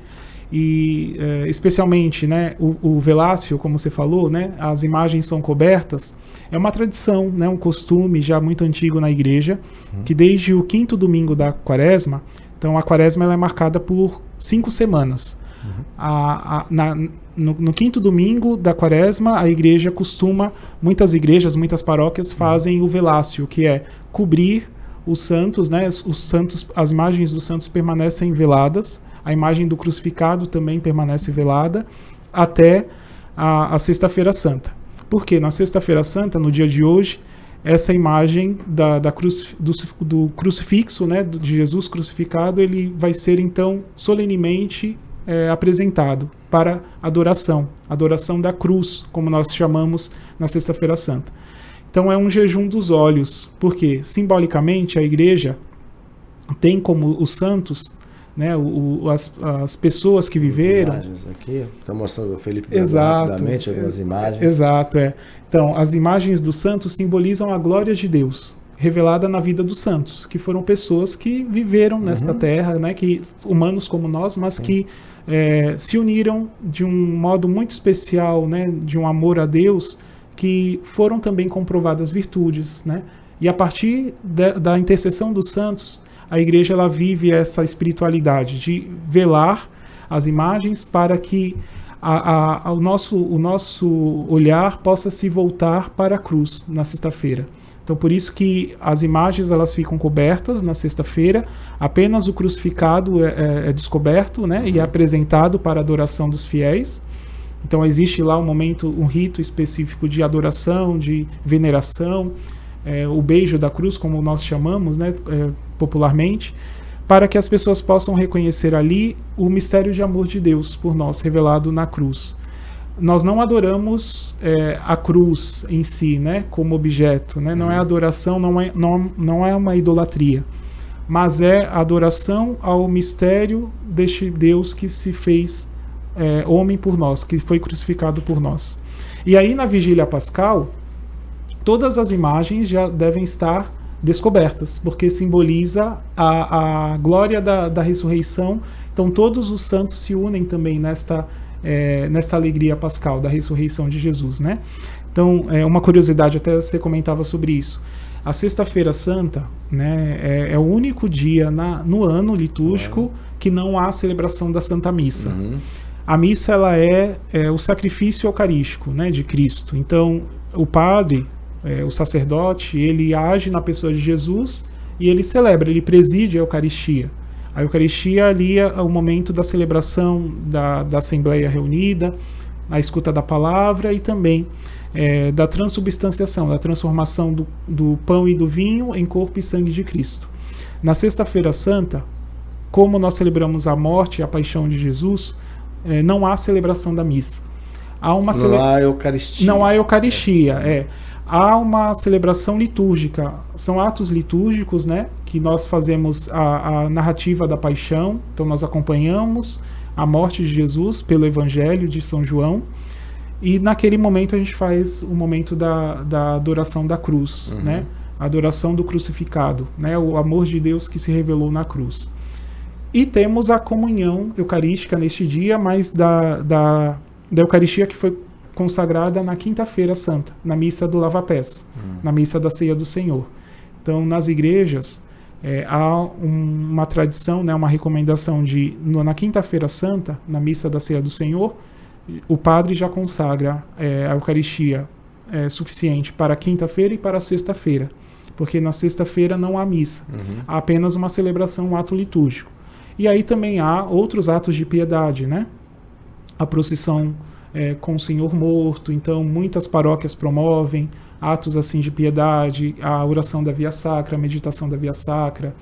E especialmente, né, o Velácio, como você falou, né, as imagens são cobertas, é uma tradição, né, um costume já muito antigo na igreja, que desde o 5º domingo da Quaresma, então a Quaresma ela é marcada por 5 semanas. No 5º domingo da Quaresma, a igreja muitas igrejas, muitas paróquias fazem o Velácio, que é cobrir os santos, né, as imagens dos santos permanecem veladas, a imagem do crucificado também permanece velada até a Sexta-feira Santa. Porque na Sexta-feira Santa, no dia de hoje, essa imagem do crucifixo, né, de Jesus crucificado, ele vai ser então solenemente apresentado para adoração da cruz, como nós chamamos na Sexta-feira Santa. Então é um jejum dos olhos, porque simbolicamente a igreja tem como os santos, né, as pessoas que viveram. Imagens aqui, está mostrando o Felipe rapidamente algumas imagens. Exato, Então, as imagens dos santos simbolizam a glória de Deus, revelada na vida dos santos, que foram pessoas que viveram nesta terra, né, humanos como nós, mas que se uniram de um modo muito especial, né, de um amor a Deus, que foram também comprovadas virtudes, né? E a partir da intercessão dos santos, a igreja ela vive essa espiritualidade de velar as imagens para que o nosso olhar possa se voltar para a cruz na sexta-feira. Então, por isso que as imagens elas ficam cobertas na sexta-feira, apenas o crucificado é descoberto, né, e é apresentado para a adoração dos fiéis. Então, existe lá um rito específico de adoração, de veneração, o beijo da cruz, como nós chamamos, né, popularmente, para que as pessoas possam reconhecer ali o mistério de amor de Deus por nós, revelado na cruz. Nós não adoramos a cruz em si, né, como objeto, né? Não é adoração, não é uma idolatria, mas é a adoração ao mistério deste Deus que se fez homem por nós, que foi crucificado por nós. E aí na Vigília Pascal, todas as imagens já devem estar descobertas, porque simboliza a glória da ressurreição. Então todos os santos se unem também nesta alegria pascal da ressurreição de Jesus, né? Então, uma curiosidade, até você comentava sobre isso. A Sexta-feira Santa, né, é o único dia no ano litúrgico que não há celebração da Santa Missa. A missa ela é o sacrifício eucarístico, né, de Cristo. Então, o padre, o sacerdote, ele age na pessoa de Jesus e ele celebra, ele preside a Eucaristia. A Eucaristia ali é o momento da celebração da Assembleia reunida, a escuta da palavra e também da transubstanciação, da transformação do pão e do vinho em corpo e sangue de Cristo. Na Sexta-feira Santa, como nós celebramos a morte e a paixão de Jesus, não há celebração da missa. Não há Eucaristia. Não há Eucaristia, Há uma celebração litúrgica, são atos litúrgicos, né, que nós fazemos a narrativa da paixão, então nós acompanhamos a morte de Jesus pelo Evangelho de São João, e naquele momento a gente faz o momento da adoração da cruz, né, a adoração do crucificado, né, o amor de Deus que se revelou na cruz. E temos a comunhão eucarística neste dia, mas da Eucaristia que foi consagrada na Quinta-feira Santa, na missa do Lava-Pés, na missa da Ceia do Senhor. Então, nas igrejas, há uma tradição, né, uma recomendação de, na Quinta-feira Santa, na missa da Ceia do Senhor, o padre já consagra a Eucaristia suficiente para a quinta-feira e para a sexta-feira, porque na sexta-feira não há missa, há apenas uma celebração, um ato litúrgico. E aí também há outros atos de piedade, né? A procissão com o Senhor morto, então muitas paróquias promovem atos assim de piedade, a oração da Via Sacra, a meditação da Via Sacra,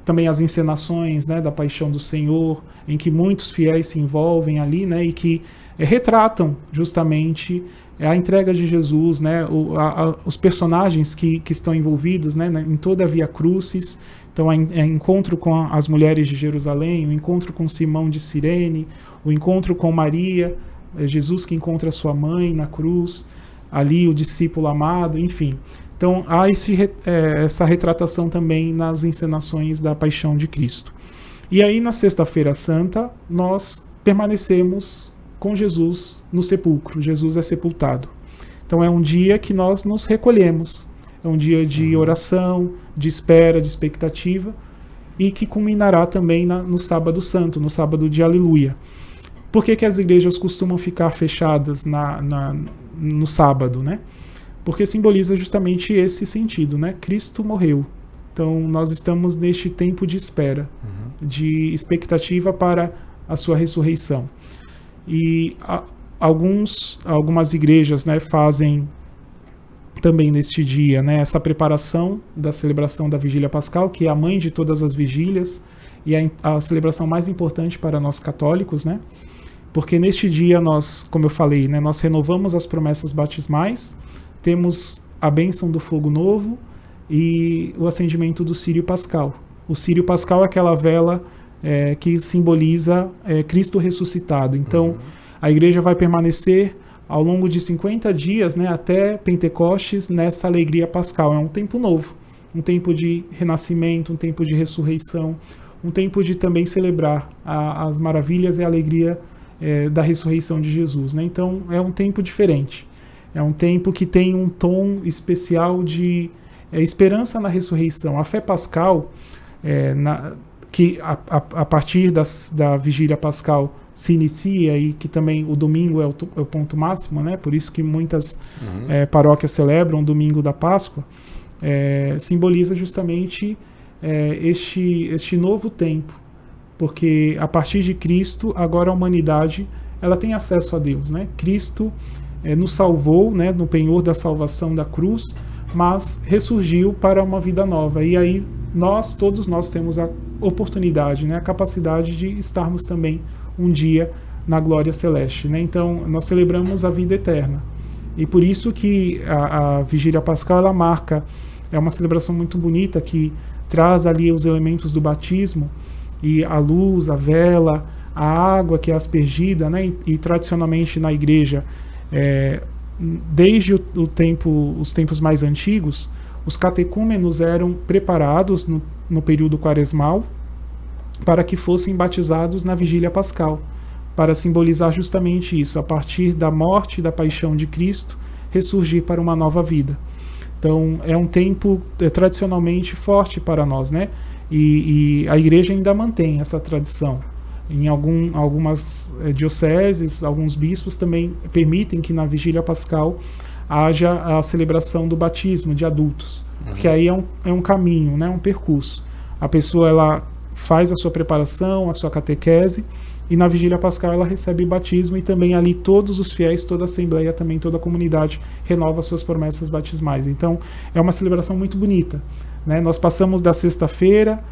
também as encenações, né, da Paixão do Senhor, em que muitos fiéis se envolvem ali, né, e que retratam justamente a entrega de Jesus, né, os personagens que estão envolvidos, né, em toda a Via Crucis. Então, o encontro com as mulheres de Jerusalém, o encontro com Simão de Cirene, o encontro com Maria, Jesus que encontra sua mãe na cruz, ali o discípulo amado, enfim. Então, há essa retratação também nas encenações da Paixão de Cristo. E aí, na Sexta-feira Santa, nós permanecemos com Jesus no sepulcro. Jesus é sepultado. Então, é um dia que nós nos recolhemos. É um dia de oração, de espera, de expectativa, e que culminará também no Sábado Santo, no Sábado de Aleluia. Por que as igrejas costumam ficar fechadas no sábado, né? Porque simboliza justamente esse sentido, né? Cristo morreu. Então, nós estamos neste tempo de espera, de expectativa para a sua ressurreição. E algumas igrejas, né, fazem também neste dia, né, essa preparação da celebração da Vigília Pascal, que é a mãe de todas as vigílias e a celebração mais importante para nós católicos, né? Porque neste dia nós, como eu falei, né, nós renovamos as promessas batismais, temos a bênção do fogo novo e o acendimento do Círio Pascal. O Círio Pascal é aquela vela que simboliza Cristo ressuscitado. Então, a igreja vai permanecer ao longo de 50 dias, né, até Pentecostes, nessa alegria pascal. É um tempo novo, um tempo de renascimento, um tempo de ressurreição, um tempo de também celebrar as maravilhas e a alegria da ressurreição de Jesus, né? Então, é um tempo diferente. É um tempo que tem um tom especial de esperança na ressurreição. A fé pascal, que a partir da Vigília Pascal se inicia, e que também o domingo é o ponto máximo, né? Por isso que muitas paróquias celebram o domingo da Páscoa, simboliza justamente este novo tempo, porque a partir de Cristo, agora a humanidade ela tem acesso a Deus, né? Cristo nos salvou, né, no penhor da salvação da cruz, mas ressurgiu para uma vida nova. E aí todos nós temos a oportunidade, né, a capacidade de estarmos também um dia na glória celeste, né? Então nós celebramos a vida eterna. E por isso que a Vigília Pascal ela marca, é uma celebração muito bonita que traz ali os elementos do batismo, e a luz, a vela, a água que é aspergida, né? E tradicionalmente na igreja, desde os tempos mais antigos, os catecúmenos eram preparados no período quaresmal para que fossem batizados na Vigília Pascal, para simbolizar justamente isso, a partir da morte e da paixão de Cristo, ressurgir para uma nova vida. Então, é um tempo tradicionalmente forte para nós, né? E a igreja ainda mantém essa tradição. Em algumas dioceses, alguns bispos também permitem que na Vigília Pascal haja a celebração do batismo de adultos, porque aí é um caminho, né, um percurso. A pessoa ela faz a sua preparação, a sua catequese, e na Vigília Pascal ela recebe batismo, e também ali todos os fiéis, toda a assembleia, também toda a comunidade renova suas promessas batismais. Então é uma celebração muito bonita, né? Nós passamos da sexta-feira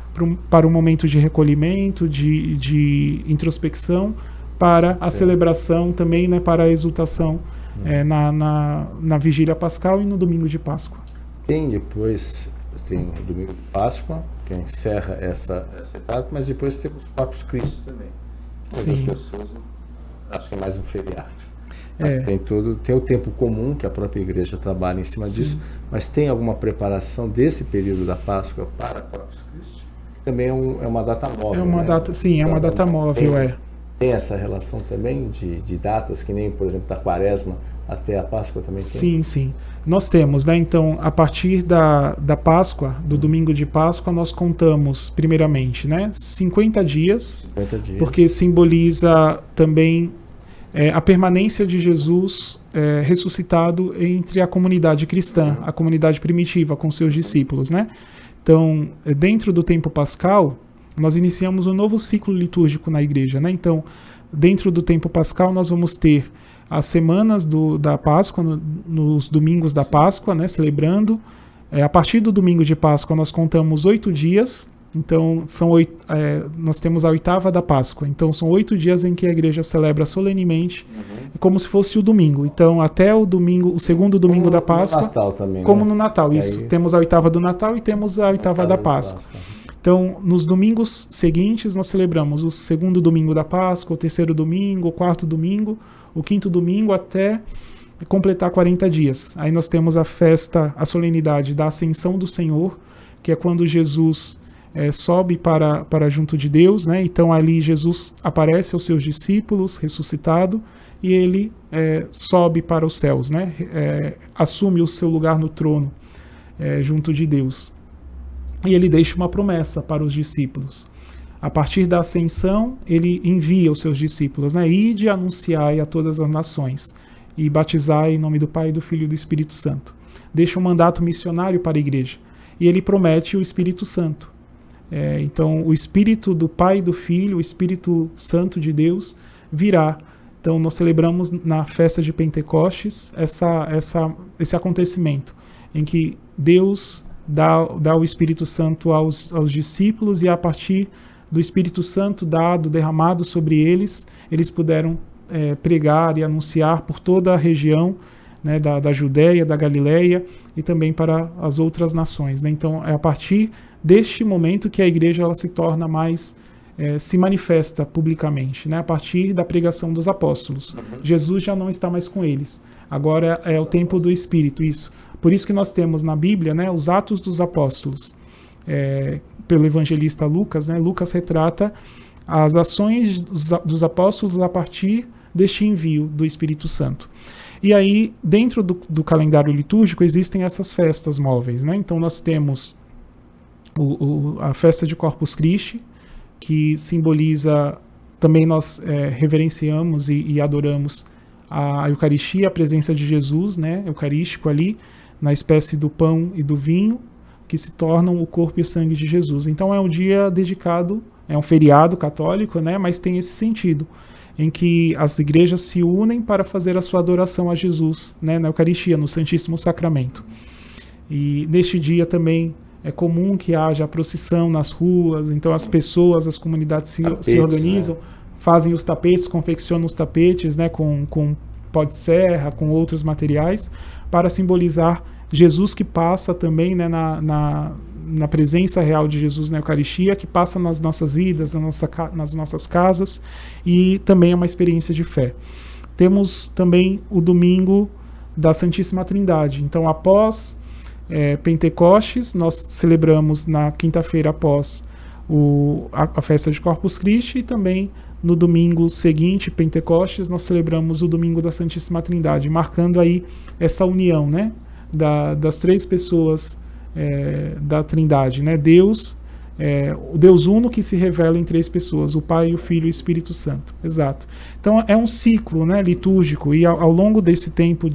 para um momento de recolhimento, de introspecção, para a celebração também, né, para a exultação na Vigília Pascal e no Domingo de Páscoa. Tem o Domingo de Páscoa, que encerra essa etapa, mas depois temos o Corpus Christi também. Muitas pessoas acham que é mais um feriado. Mas tem o tempo comum, que a própria igreja trabalha em cima disso, mas tem alguma preparação desse período da Páscoa para Corpus Christi? Também é uma data móvel. É uma data, sim, é uma data móvel, Tem essa relação também de datas, que nem, por exemplo, da Quaresma até a Páscoa também tem? Sim. Nós temos, né? Então, a partir da Páscoa, do Domingo de Páscoa, nós contamos, primeiramente, né, 50 dias, porque simboliza também a permanência de Jesus ressuscitado entre a comunidade cristã, a comunidade primitiva, com seus discípulos, né? Então, dentro do tempo pascal, nós iniciamos um novo ciclo litúrgico na igreja, né? Então, dentro do tempo pascal, nós vamos ter as semanas da Páscoa, nos domingos da Páscoa, né? Celebrando. A partir do domingo de Páscoa, nós contamos 8 dias. Então, nós temos a oitava da Páscoa. Então, são 8 dias em que a igreja celebra solenemente, como se fosse o domingo. Então, até o domingo, o segundo domingo da Páscoa. No Natal também, como no Natal, isso. Temos a oitava do Natal e temos a oitava da Páscoa. Então, nos domingos seguintes, nós celebramos o segundo domingo da Páscoa, o terceiro domingo, o quarto domingo, o quinto domingo, até completar 40 dias. Aí nós temos a solenidade da Ascensão do Senhor, que é quando Jesus sobe para junto de Deus, né? Então ali Jesus aparece aos seus discípulos, ressuscitado, e ele sobe para os céus, né? Assume o seu lugar no trono junto de Deus. E ele deixa uma promessa para os discípulos. A partir da ascensão, ele envia os seus discípulos, né? Ide, anunciai a todas as nações e batizai em nome do Pai, do Filho e do Espírito Santo. Deixa um mandato missionário para a igreja. E ele promete o Espírito Santo. Então, o Espírito do Pai e do Filho, o Espírito Santo de Deus, virá. Então, nós celebramos na festa de Pentecostes esse acontecimento, em que Deus dá o Espírito Santo aos discípulos, e a partir do Espírito Santo derramado sobre eles, eles puderam pregar e anunciar por toda a região, né, da Judéia, da Galileia e também para as outras nações, né? Então, é a partir deste momento que a igreja ela se torna mais, se manifesta publicamente, né? A partir da pregação dos apóstolos. Jesus já não está mais com eles. Agora é o tempo do Espírito, isso. Por isso que nós temos na Bíblia, né, os Atos dos Apóstolos, pelo evangelista Lucas, né? Lucas retrata as ações dos apóstolos a partir deste envio do Espírito Santo. E aí, dentro do calendário litúrgico, existem essas festas móveis, né? Então, nós temos a festa de Corpus Christi, que simboliza, também nós reverenciamos e adoramos a Eucaristia, a presença de Jesus, né? Eucarístico ali, na espécie do pão e do vinho, que se tornam o corpo e o sangue de Jesus. Então, é um dia dedicado, é um feriado católico, né? Mas tem esse sentido, em que as igrejas se unem para fazer a sua adoração a Jesus, né, na Eucaristia, no Santíssimo Sacramento. E neste dia também é comum que haja a procissão nas ruas, então as pessoas, as comunidades se organizam, né? Fazem os tapetes, confeccionam os tapetes, né, com pó de serra, com outros materiais, para simbolizar Jesus que passa também, né, na presença real de Jesus na Eucaristia, que passa nas nossas vidas, nas nossas casas, e também é uma experiência de fé. Temos também o domingo da Santíssima Trindade. Então, após Pentecostes, nós celebramos na quinta-feira após a festa de Corpus Christi, e também no domingo seguinte, Pentecostes, nós celebramos o domingo da Santíssima Trindade, marcando aí essa união, né, das três pessoas da Trindade, né? Deus, o Deus uno que se revela em três pessoas, o Pai, o Filho e o Espírito Santo. Exato. Então é um ciclo, né, litúrgico, e ao longo desse tempo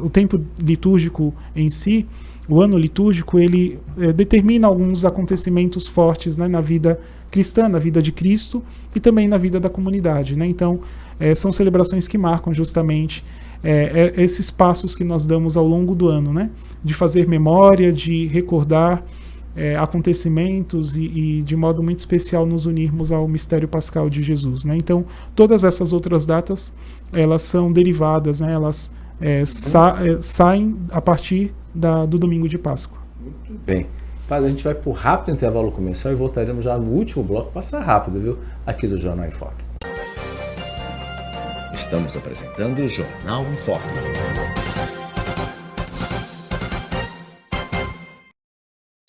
o tempo litúrgico em si, o ano litúrgico, ele determina alguns acontecimentos fortes, né, na vida cristã, na vida de Cristo e também na vida da comunidade, né? Então são celebrações que marcam justamente esses passos que nós damos ao longo do ano, né? De fazer memória, de recordar acontecimentos e de modo muito especial nos unirmos ao mistério pascal de Jesus, né? Então, todas essas outras datas, elas são derivadas, né? Elas saem a partir do domingo de Páscoa. Muito bem. Padre, a gente vai por rápido intervalo comercial e voltaremos já no último bloco, passar rápido, viu? Aqui do Jornal em Foque. Estamos apresentando o Jornal em Foque.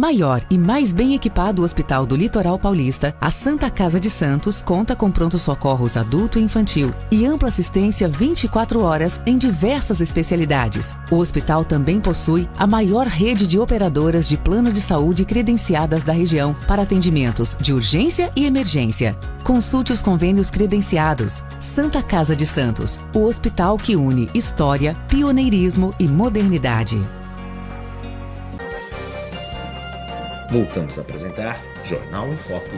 Maior e mais bem equipado Hospital do Litoral Paulista, a Santa Casa de Santos conta com pronto-socorros adulto e infantil e ampla assistência 24 horas em diversas especialidades. O hospital também possui a maior rede de operadoras de plano de saúde credenciadas da região para atendimentos de urgência e emergência. Consulte os convênios credenciados. Santa Casa de Santos, o hospital que une história, pioneirismo e modernidade. Voltamos a apresentar Jornal em Foque.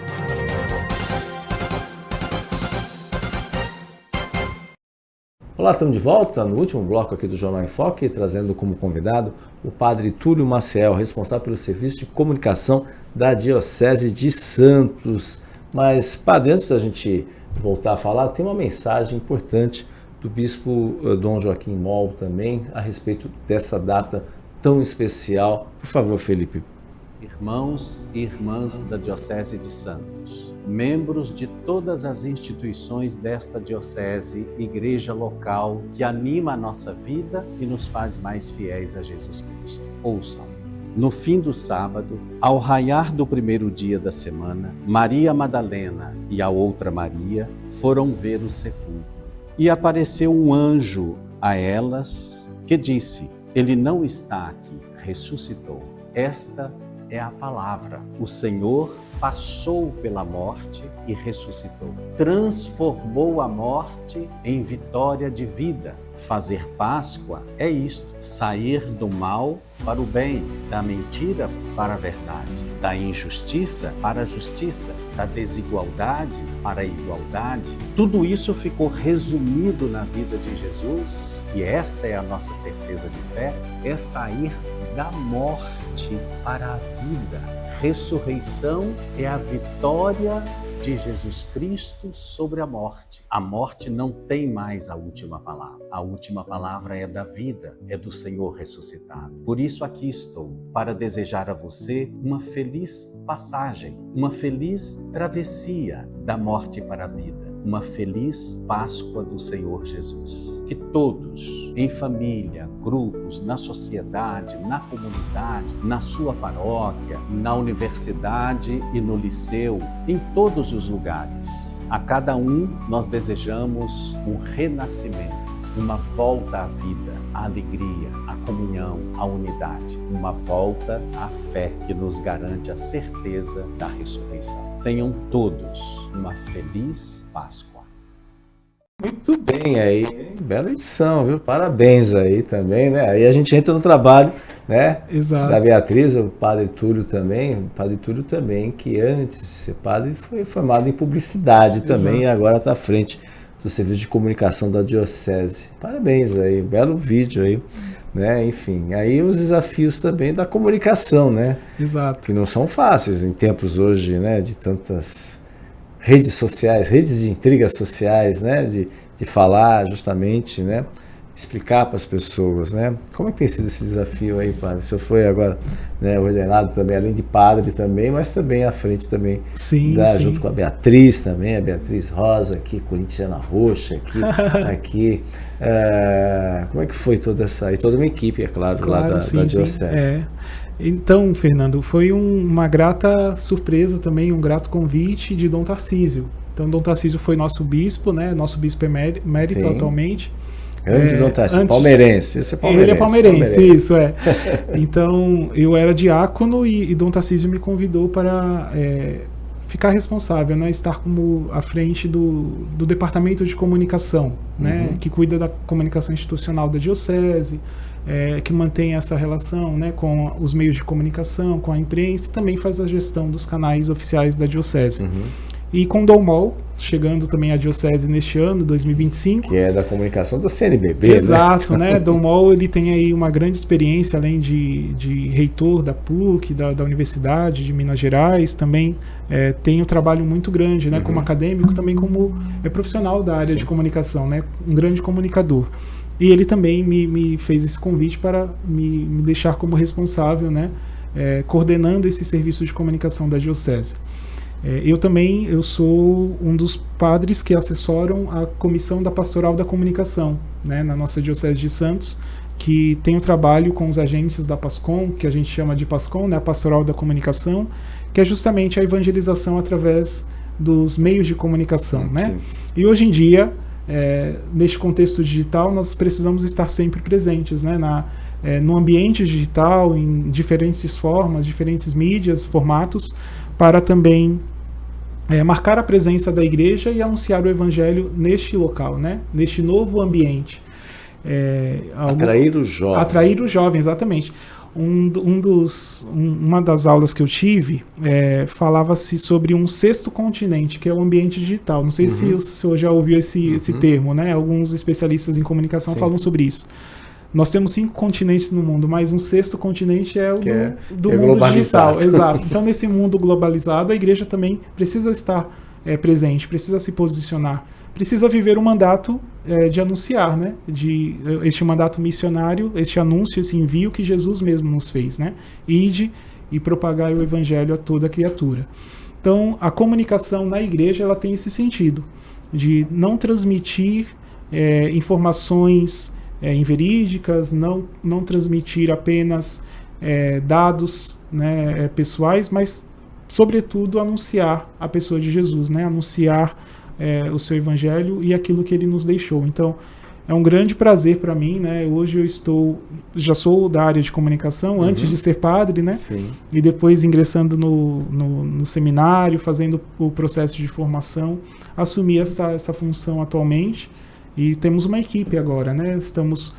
Olá, estamos de volta no último bloco aqui do Jornal em Foque, trazendo como convidado o Padre Túlio Maciel, responsável pelo serviço de comunicação da Diocese de Santos. Mas, Padre, antes da gente voltar a falar, tem uma mensagem importante do Bispo Dom Joaquim Moll também, a respeito dessa data tão especial. Por favor, Felipe. Irmãos e irmãs da Diocese de Santos, membros de todas as instituições desta diocese, igreja local que anima a nossa vida e nos faz mais fiéis a Jesus Cristo. Ouçam. No fim do sábado, ao raiar do primeiro dia da semana, Maria Madalena e a outra Maria foram ver o sepulcro. E apareceu um anjo a elas que disse: Ele não está aqui, ressuscitou. Esta é a palavra. O Senhor passou pela morte e ressuscitou. Transformou a morte em vitória de vida. Fazer Páscoa é isto: sair do mal para o bem, da mentira para a verdade, da injustiça para a justiça, da desigualdade para a igualdade. Tudo isso ficou resumido na vida de Jesus, e esta é a nossa certeza de fé, é sair da morte para a vida. Ressurreição é a vitória de Jesus Cristo sobre a morte. A morte não tem mais a última palavra. A última palavra é da vida, é do Senhor ressuscitado. Por isso aqui estou, para desejar a você uma feliz passagem, uma feliz travessia da morte para a vida, uma feliz Páscoa do Senhor Jesus. Que todos, em família, grupos, na sociedade, na comunidade, na sua paróquia, na universidade e no liceu, em todos os lugares, a cada um nós desejamos um renascimento, uma volta à vida, à alegria, à comunhão, à unidade, uma volta à fé que nos garante a certeza da ressurreição. Tenham todos uma feliz Páscoa. Muito bem aí, bela edição, viu? Parabéns aí também, né? Aí a gente entra no trabalho, né? Exato. Da Beatriz, o Padre Túlio também, que antes de ser padre foi formado em publicidade também. Exato. E agora está à frente do serviço de comunicação da Diocese. Parabéns aí, belo vídeo aí, né? Enfim, aí os desafios também da comunicação, né? Exato. Que não são fáceis em tempos hoje, né? De tantas redes sociais, redes de intrigas sociais, né? De falar justamente, né? Explicar para as pessoas, né? Como é que tem sido esse desafio aí, padre? O senhor foi agora, né, ordenado também, além de padre também, mas também à frente também, sim. Junto com a Beatriz também, a Beatriz Rosa aqui, corintiana roxa aqui. Como é que foi toda essa, e toda uma equipe, é claro lá da Diocese. Então, Fernando, foi uma grata surpresa também, um grato convite de Dom Tarcísio. Então, Dom Tarcísio foi nosso bispo, né? Nosso bispo emérito atualmente. Grande Dom Tarcísio, palmeirense. Esse é palmeirense. Ele é palmeirense, isso é. Então, eu era diácono e Dom Tarcísio me convidou para ficar responsável, né? Estar como à frente do departamento de comunicação, né? Que cuida da comunicação institucional da Diocese, que mantém essa relação, né, com os meios de comunicação, com a imprensa, e também faz a gestão dos canais oficiais da Diocese. e com Dom Mol, chegando também à diocese neste ano, 2025. Que é da comunicação do CNBB, Exato, né? Dom Mol, ele tem aí uma grande experiência, além de reitor da PUC, da Universidade de Minas Gerais, também tem um trabalho muito grande, né? Como acadêmico, também como profissional da área de comunicação, né? Um grande comunicador. E ele também me fez esse convite para me deixar como responsável, né? Coordenando esse serviço de comunicação da diocese. Eu sou um dos padres que assessoram a Comissão da Pastoral da Comunicação, né, na nossa Diocese de Santos, que tem o trabalho com os agentes da PASCOM, que a gente chama de PASCOM, né, a Pastoral da Comunicação, que é justamente a evangelização através dos meios de comunicação. Né? E hoje em dia, neste contexto digital, nós precisamos estar sempre presentes, né, no ambiente digital, em diferentes formas, diferentes mídias, formatos, para também marcar a presença da igreja e anunciar o evangelho neste local, né? Neste novo ambiente. Atrair os jovens. Atrair os jovens, exatamente. Uma das aulas que eu tive falava-se sobre um sexto continente, que é o ambiente digital. Não sei se o senhor já ouviu esse termo, né? Alguns especialistas em comunicação falam sobre isso. Nós temos 5 continentes no mundo, mas um sexto continente é o do mundo digital. Exato. Então, nesse mundo globalizado, a igreja também precisa estar presente, precisa se posicionar, precisa viver o mandato de anunciar, né? Este mandato missionário, este anúncio, esse envio que Jesus mesmo nos fez, né? Ide e propagai o evangelho a toda criatura. Então, a comunicação na igreja, ela tem esse sentido de não transmitir informações inverídicas, não transmitir apenas dados, né, pessoais, mas, sobretudo, anunciar a pessoa de Jesus, né, anunciar o seu evangelho e aquilo que ele nos deixou. Então, é um grande prazer para mim, né? Hoje eu já sou da área de comunicação, antes de ser padre, né? Sim. E depois ingressando no seminário, fazendo o processo de formação, assumi essa função atualmente. E temos uma equipe agora, né? Estamos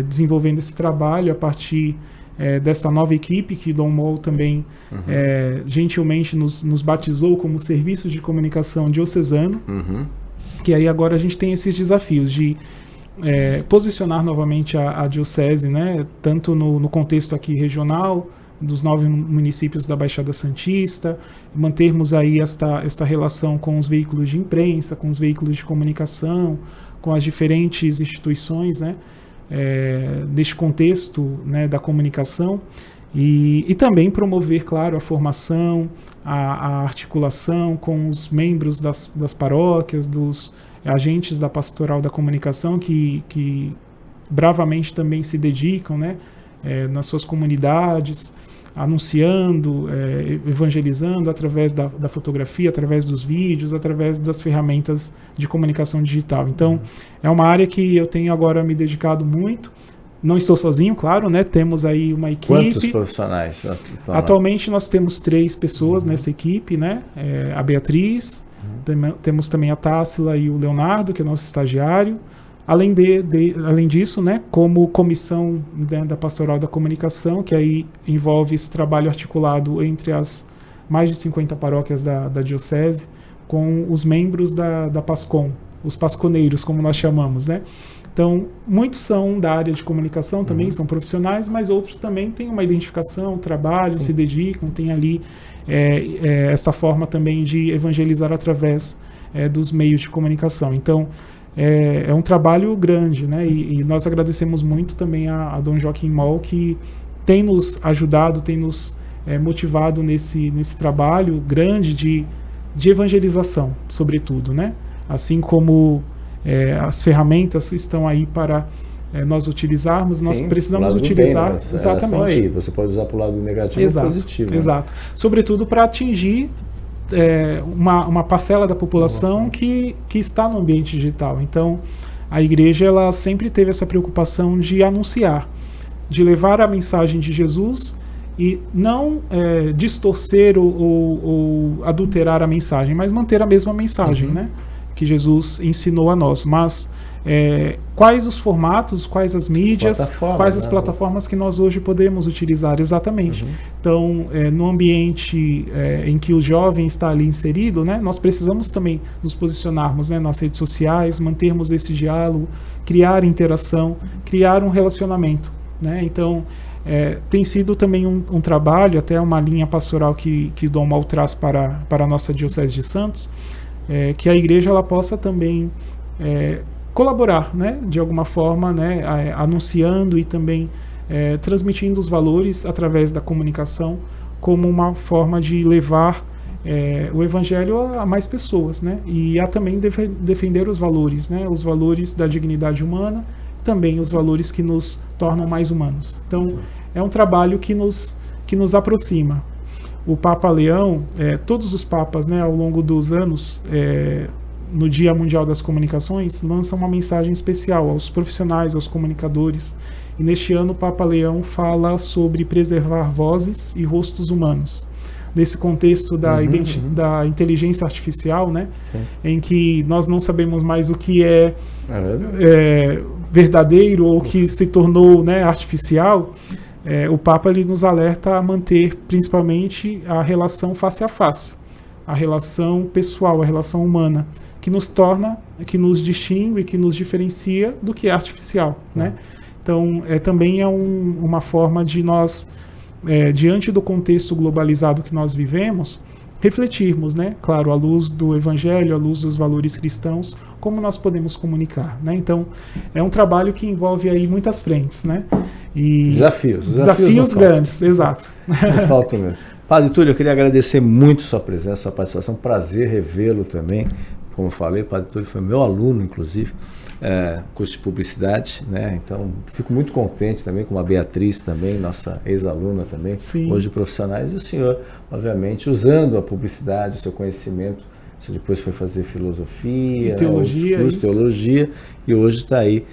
desenvolvendo esse trabalho a partir dessa nova equipe que Dom Mol também gentilmente nos batizou como Serviço de Comunicação Diocesano, que aí agora a gente tem esses desafios de posicionar novamente a diocese, né? Tanto no contexto aqui regional, dos 9 municípios da Baixada Santista, mantermos aí esta relação com os veículos de imprensa, com os veículos de comunicação, com as diferentes instituições, né, neste contexto, né, da comunicação, e também promover, claro, a formação, a articulação com os membros das paróquias, dos agentes da Pastoral da Comunicação que bravamente também se dedicam, né, nas suas comunidades, anunciando, evangelizando através da fotografia, através dos vídeos, através das ferramentas de comunicação digital. Então, é uma área que eu tenho agora me dedicado muito. Não estou sozinho, claro, né? Temos aí uma equipe. Quantos profissionais? Atualmente nós temos 3 pessoas nessa equipe, né? A Beatriz, temos também a Tássila e o Leonardo, que é nosso estagiário. Além disso, né, como comissão, né, da Pastoral da Comunicação, que aí envolve esse trabalho articulado entre as mais de 50 paróquias da diocese, com os membros da PASCOM, os pasconeiros, como nós chamamos, né? Então, muitos são da área de comunicação também, são profissionais, mas outros também têm uma identificação, trabalham, se dedicam, têm ali essa forma também de evangelizar através dos meios de comunicação. Então, é um trabalho grande, né? E nós agradecemos muito também a Dom Joaquim Mol, que tem nos ajudado, tem nos motivado nesse trabalho grande de evangelização, sobretudo, né? Assim como as ferramentas estão aí para nós utilizarmos, nós precisamos utilizar bem, exatamente. Aí. Você pode usar para o lado negativo ou positivo. Exato. Né? Sobretudo para atingir uma parcela da população que está no ambiente digital. Então, a igreja ela sempre teve essa preocupação de anunciar, de levar a mensagem de Jesus e não distorcer ou adulterar a mensagem, mas manter a mesma mensagem, né? que Jesus ensinou a nós, mas quais os formatos, quais as mídias, quais as plataformas que nós hoje podemos utilizar, exatamente. Então, no ambiente em que o jovem está ali inserido, né, nós precisamos também nos posicionarmos, né, nas redes sociais, mantermos esse diálogo, criar interação, criar um relacionamento, né? Então, tem sido também um trabalho, até uma linha pastoral que o Dom Mal traz para a nossa Diocese de Santos, que a igreja ela possa também colaborar, né, de alguma forma, né, anunciando e também transmitindo os valores através da comunicação como uma forma de levar o Evangelho a mais pessoas, né, e a também defender os valores, né, os valores da dignidade humana, também os valores que nos tornam mais humanos. Então, é um trabalho que nos aproxima. O Papa Leão, todos os papas, né, ao longo dos anos, no Dia Mundial das Comunicações, lançam uma mensagem especial aos profissionais, aos comunicadores. E neste ano o Papa Leão fala sobre preservar vozes e rostos humanos. Nesse contexto da inteligência artificial, né, em que nós não sabemos mais o que é verdadeiro ou o que se tornou, né, artificial, o Papa ele nos alerta a manter principalmente a relação face a face, a relação pessoal, a relação humana, que nos torna, que nos distingue, que nos diferencia do que é artificial, né? Então, também é uma forma de nós, diante do contexto globalizado que nós vivemos, refletirmos, né? Claro, à luz do Evangelho, à luz dos valores cristãos, como nós podemos comunicar, né? Então, é um trabalho que envolve aí muitas frentes, né? E desafios grandes, exato. Não falta mesmo. Padre Túlio, eu queria agradecer muito sua presença, sua participação, prazer revê-lo também. Como eu falei, o Padre Túlio foi meu aluno, inclusive, curso de publicidade, né? Então, fico muito contente também com a Beatriz também, nossa ex-aluna também, hoje profissionais, e o senhor, obviamente, usando a publicidade, o seu conhecimento, você depois foi fazer filosofia, teologia, e hoje está aí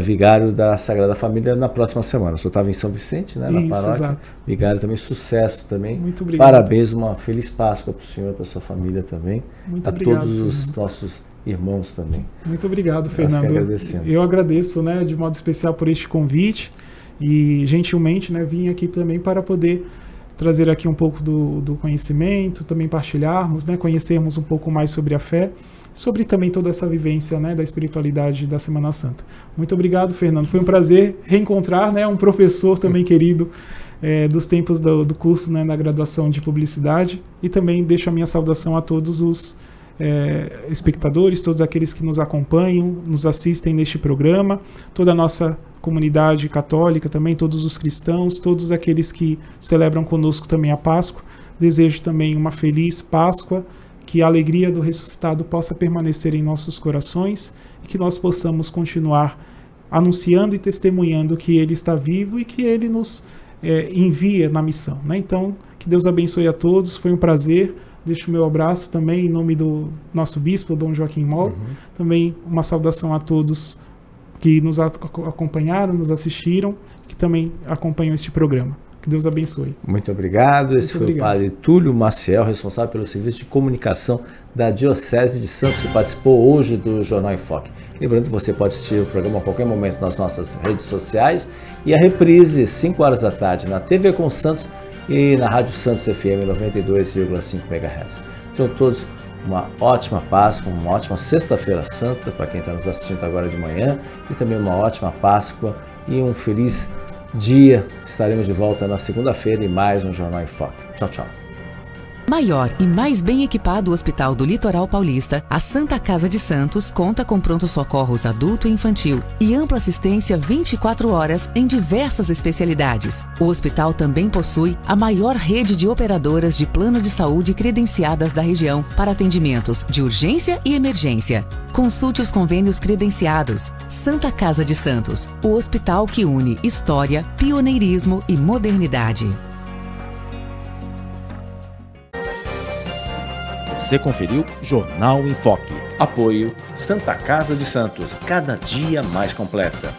vigário da Sagrada Família na próxima semana. O senhor estava em São Vicente, né, na paróquia. Exato. Vigário também, sucesso também. Muito obrigado. Parabéns, uma feliz Páscoa para o senhor, para a sua família também. Muito obrigado, todos os nossos irmãos também. Muito obrigado, Fernando. Eu agradeço, né, de modo especial por este convite e gentilmente, né, vim aqui também para poder trazer aqui um pouco do conhecimento, também partilharmos, né, conhecermos um pouco mais sobre a fé, sobre também toda essa vivência, né, da espiritualidade da Semana Santa. Muito obrigado, Fernando. Foi um prazer reencontrar, né, um professor também querido dos tempos do curso, né, da graduação de publicidade, e também deixo a minha saudação a todos os espectadores, todos aqueles que nos acompanham, nos assistem neste programa, toda a nossa comunidade católica também, todos os cristãos, todos aqueles que celebram conosco também a Páscoa. Desejo também uma feliz Páscoa, que a alegria do ressuscitado possa permanecer em nossos corações e que nós possamos continuar anunciando e testemunhando que Ele está vivo e que Ele nos envia na missão, né? Então, que Deus abençoe a todos, foi um prazer. Deixo o meu abraço também em nome do nosso bispo, Dom Joaquim Moll. Também uma saudação a todos que nos acompanharam, nos assistiram, que também acompanham este programa. Que Deus abençoe. Muito obrigado. Esse foi o Padre Túlio Maciel, responsável pelo serviço de comunicação da Diocese de Santos, que participou hoje do Jornal em Foque. Lembrando que você pode assistir o programa a qualquer momento nas nossas redes sociais e a reprise, 5 horas da tarde, na TV com Santos e na Rádio Santos FM 92,5 MHz. Então, todos uma ótima Páscoa, uma ótima Sexta-feira Santa, para quem está nos assistindo agora de manhã, e também uma ótima Páscoa e um feliz dia. Estaremos de volta na segunda-feira e mais um Jornal em Foque. Tchau, tchau. Maior e mais bem equipado Hospital do Litoral Paulista, a Santa Casa de Santos conta com pronto-socorros adulto e infantil e ampla assistência 24 horas em diversas especialidades. O hospital também possui a maior rede de operadoras de plano de saúde credenciadas da região para atendimentos de urgência e emergência. Consulte os convênios credenciados. Santa Casa de Santos, o hospital que une história, pioneirismo e modernidade. Você conferiu Jornal em Foque. Apoio Santa Casa de Santos, cada dia mais completa.